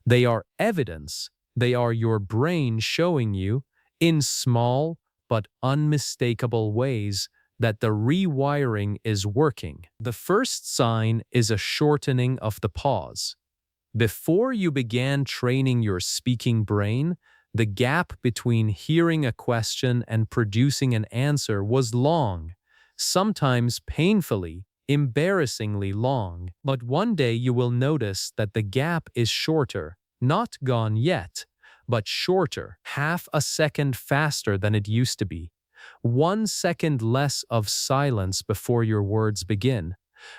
They are evidence. They are your brain showing you, in small but unmistakable ways, that the rewiring is working. The first sign is a shortening of the pause. Before you began training your speaking brain, the gap between hearing a question and producing an answer was long, sometimes painfully, embarrassingly long. But one day you will notice that the gap is shorter, not gone yet, but shorter, half a second faster than it used to be. 1 second less of silence before your words begin.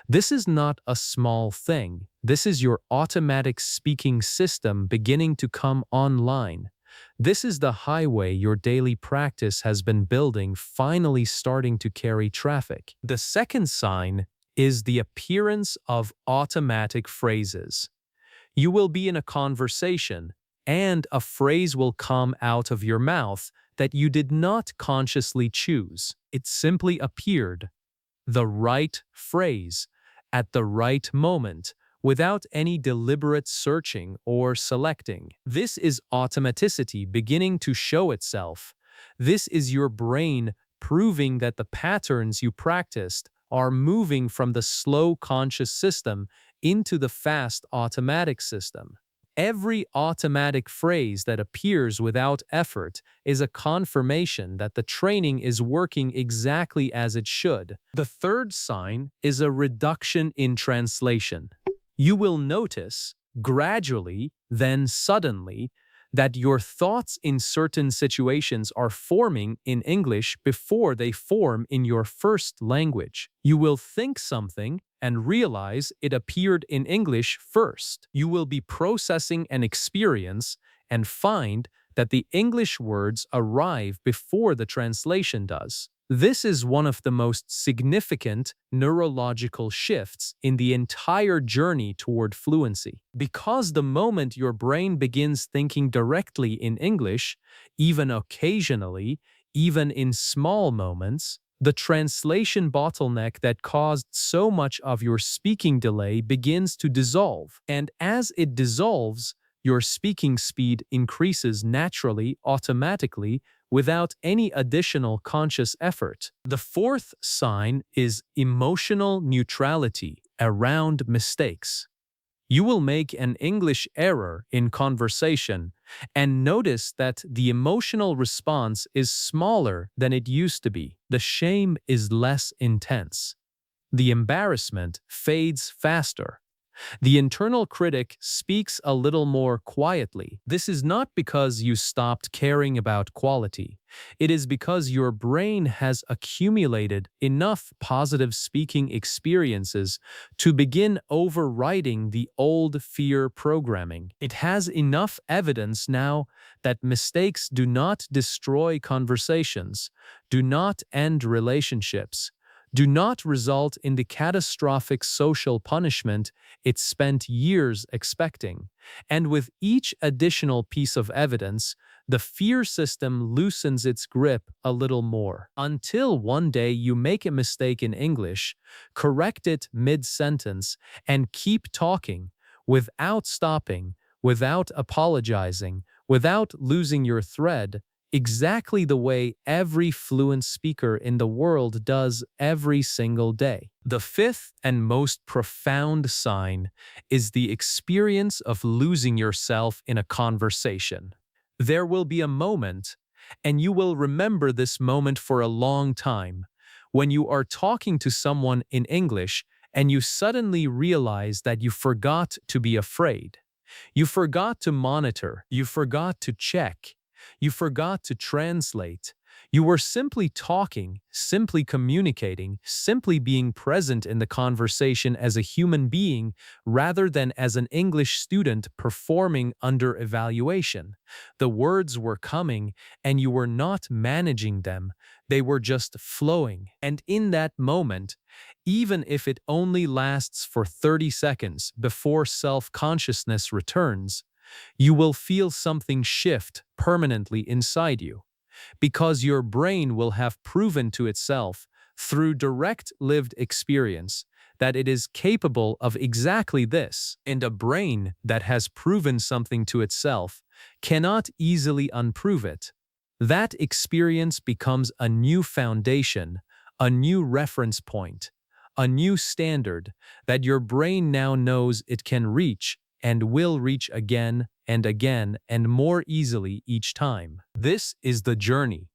This is not a small thing. This is your automatic speaking system beginning to come online. This is the highway your daily practice has been building finally starting to carry traffic. The second sign is the appearance of automatic phrases. You will be in a conversation, and a phrase will come out of your mouth that you did not consciously choose. It simply appeared. The right phrase, at the right moment, without any deliberate searching or selecting. This is automaticity beginning to show itself. This is your brain proving that the patterns you practiced are moving from the slow conscious system into the fast automatic system. Every automatic phrase that appears without effort is a confirmation that the training is working exactly as it should. The third sign is a reduction in translation. You will notice, gradually, then suddenly, that your thoughts in certain situations are forming in English before they form in your first language. You will think something and realize it appeared in English first. You will be processing an experience and find that the English words arrive before the translation does. This is one of the most significant neurological shifts in the entire journey toward fluency. Because the moment your brain begins thinking directly in English, even occasionally, Even in small moments, the translation bottleneck that caused so much of your speaking delay begins to dissolve. And as it dissolves, your speaking speed increases naturally, automatically, without any additional conscious effort. The fourth sign is emotional neutrality around mistakes. You will make an English error in conversation and notice that the emotional response is smaller than it used to be. The shame is less intense. The embarrassment fades faster. The internal critic speaks a little more quietly. This is not because you stopped caring about quality. It is because your brain has accumulated enough positive speaking experiences to begin overriding the old fear programming. It has enough evidence now that mistakes do not destroy conversations, do not end relationships, do not result in the catastrophic social punishment it spent years expecting. And with each additional piece of evidence, the fear system loosens its grip a little more. Until one day you make a mistake in English, correct it mid-sentence, and keep talking without stopping, without apologizing, without losing your thread, exactly the way every fluent speaker in the world does every single day. The fifth and most profound sign is the experience of losing yourself in a conversation. There will be a moment, and you will remember this moment for a long time, when you are talking to someone in English and you suddenly realize that you forgot to be afraid. You forgot to monitor, you forgot to check, you forgot to translate. You were simply talking, simply communicating, simply being present in the conversation as a human being rather than as an English student performing under evaluation. The words were coming and you were not managing them. They were just flowing. And in that moment, even if it only lasts for 30 seconds before self-consciousness returns, you will feel something shift permanently inside you, because your brain will have proven to itself through direct lived experience that it is capable of exactly this, and a brain that has proven something to itself cannot easily unprove it. That experience becomes a new foundation, a new reference point, a new standard that your brain now knows it can reach and will reach again and more easily each time. This is the journey,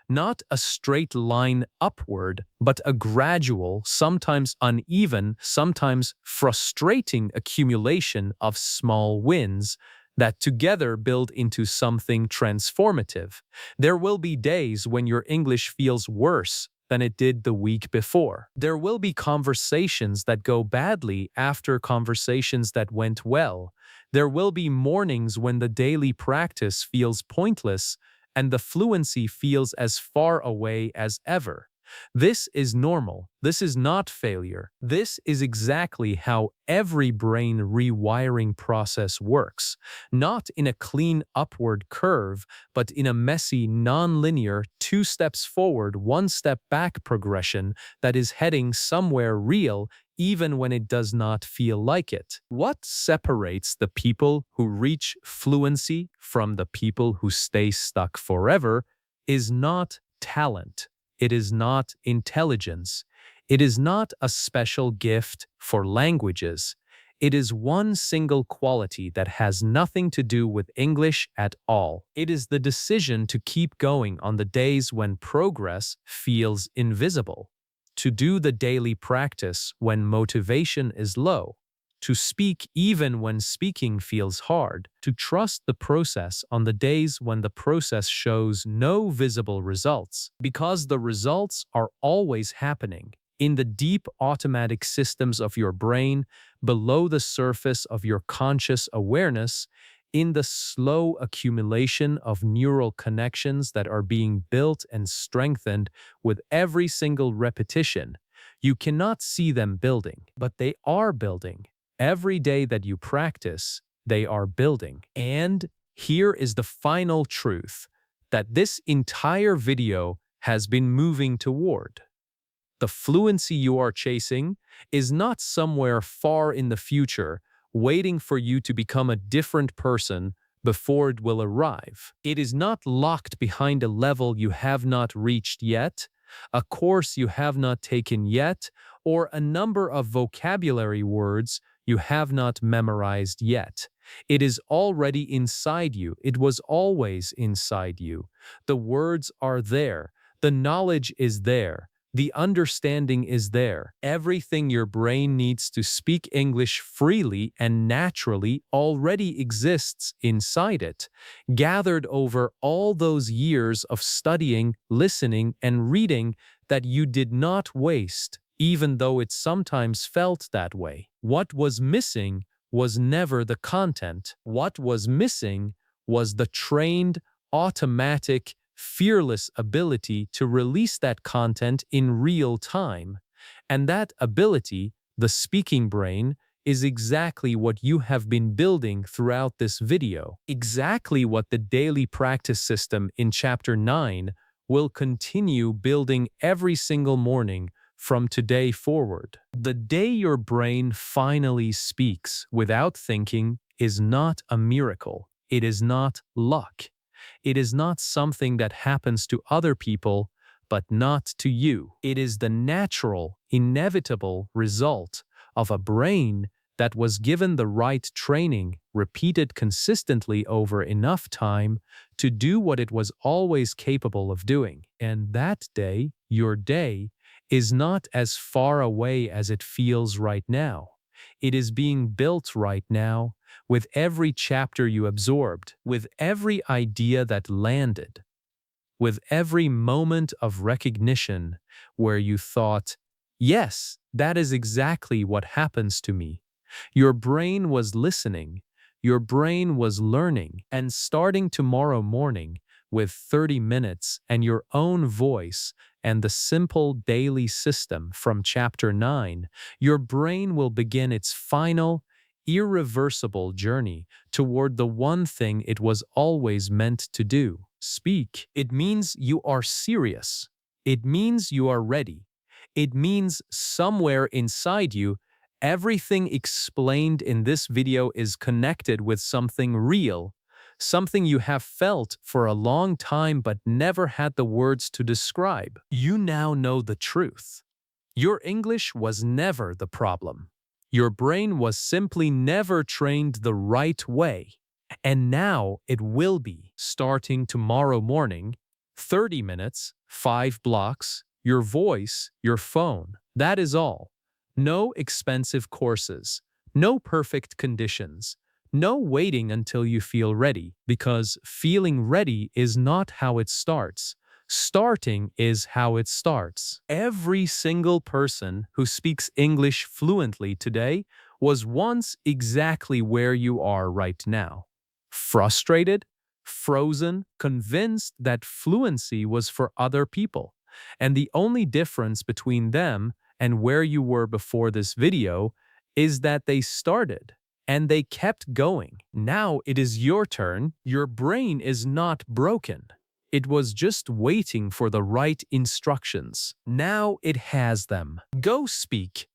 not a straight line upward, but a gradual, sometimes uneven, sometimes frustrating accumulation of small wins that together build into something transformative. There will be days when your English feels worse than it did the week before. There will be conversations that go badly after conversations that went well. There will be mornings when the daily practice feels pointless and the fluency feels as far away as ever. This is normal. This is not failure. This is exactly how every brain rewiring process works, not in a clean upward curve, but in a messy, non-linear, 2 steps forward, 1 step back progression that is heading somewhere real even when it does not feel like it. What separates the people who reach fluency from the people who stay stuck forever is not talent. It is not intelligence. It is not a special gift for languages. It is one single quality that has nothing to do with English at all. It is the decision to keep going on the days when progress feels invisible, to do the daily practice when motivation is low, to speak even when speaking feels hard, to trust the process on the days when the process shows no visible results, because the results are always happening in the deep automatic systems of your brain, below the surface of your conscious awareness, in the slow accumulation of neural connections that are being built and strengthened with every single repetition. You cannot see them building, but they are building. Every day that you practice, they are building. And here is the final truth. that this entire video has been moving toward. The fluency you are chasing is not somewhere far in the future, waiting for you to become a different person before it will arrive. It is not locked behind a level you have not reached yet, a course you have not taken yet, or a number of vocabulary words you have not memorized yet. It is already inside you. It was always inside you. The words are there. The knowledge is there. The understanding is there. Everything your brain needs to speak English freely and naturally already exists inside it, gathered over all those years of studying, listening, and reading that you did not waste, even though it sometimes felt that way. What was missing was never the content. What was missing was the trained, automatic, fearless ability to release that content in real time. And that ability, the speaking brain, is exactly what you have been building throughout this video. Exactly what the daily practice system in Chapter 9 will continue building every single morning from today forward. The day your brain finally speaks without thinking is not a miracle. It is not luck. It is not something that happens to other people, but not to you. It is the natural, inevitable result of a brain that was given the right training, repeated consistently over enough time to do what it was always capable of doing. And that day, your day, is not as far away as it feels right now. It is being built right now with every chapter you absorbed, with every idea that landed, with every moment of recognition where you thought, yes, that is exactly what happens to me. Your brain was listening, your brain was learning, and starting tomorrow morning with 30 minutes and your own voice and the simple daily system from Chapter 9, your brain will begin its final, irreversible journey toward the one thing it was always meant to do. Speak. It means you are serious. It means you are ready. It means somewhere inside you, everything explained in this video is connected with something real, something you have felt for a long time but never had the words to describe. You now know the truth. Your English was never the problem. Your brain was simply never trained the right way. And now it will be, starting tomorrow morning, 30 minutes, 5 blocks, your voice, your phone. That is all. No expensive courses, no perfect conditions, no waiting until you feel ready, because feeling ready is not how it starts. Starting is how it starts. Every single person who speaks English fluently today was once exactly where you are right now. Frustrated, frozen, convinced that fluency was for other people. And the only difference between them and where you were before this video is that they started and they kept going. Now it is your turn. Your brain is not broken. It was just waiting for the right instructions. Now it has them. Go speak.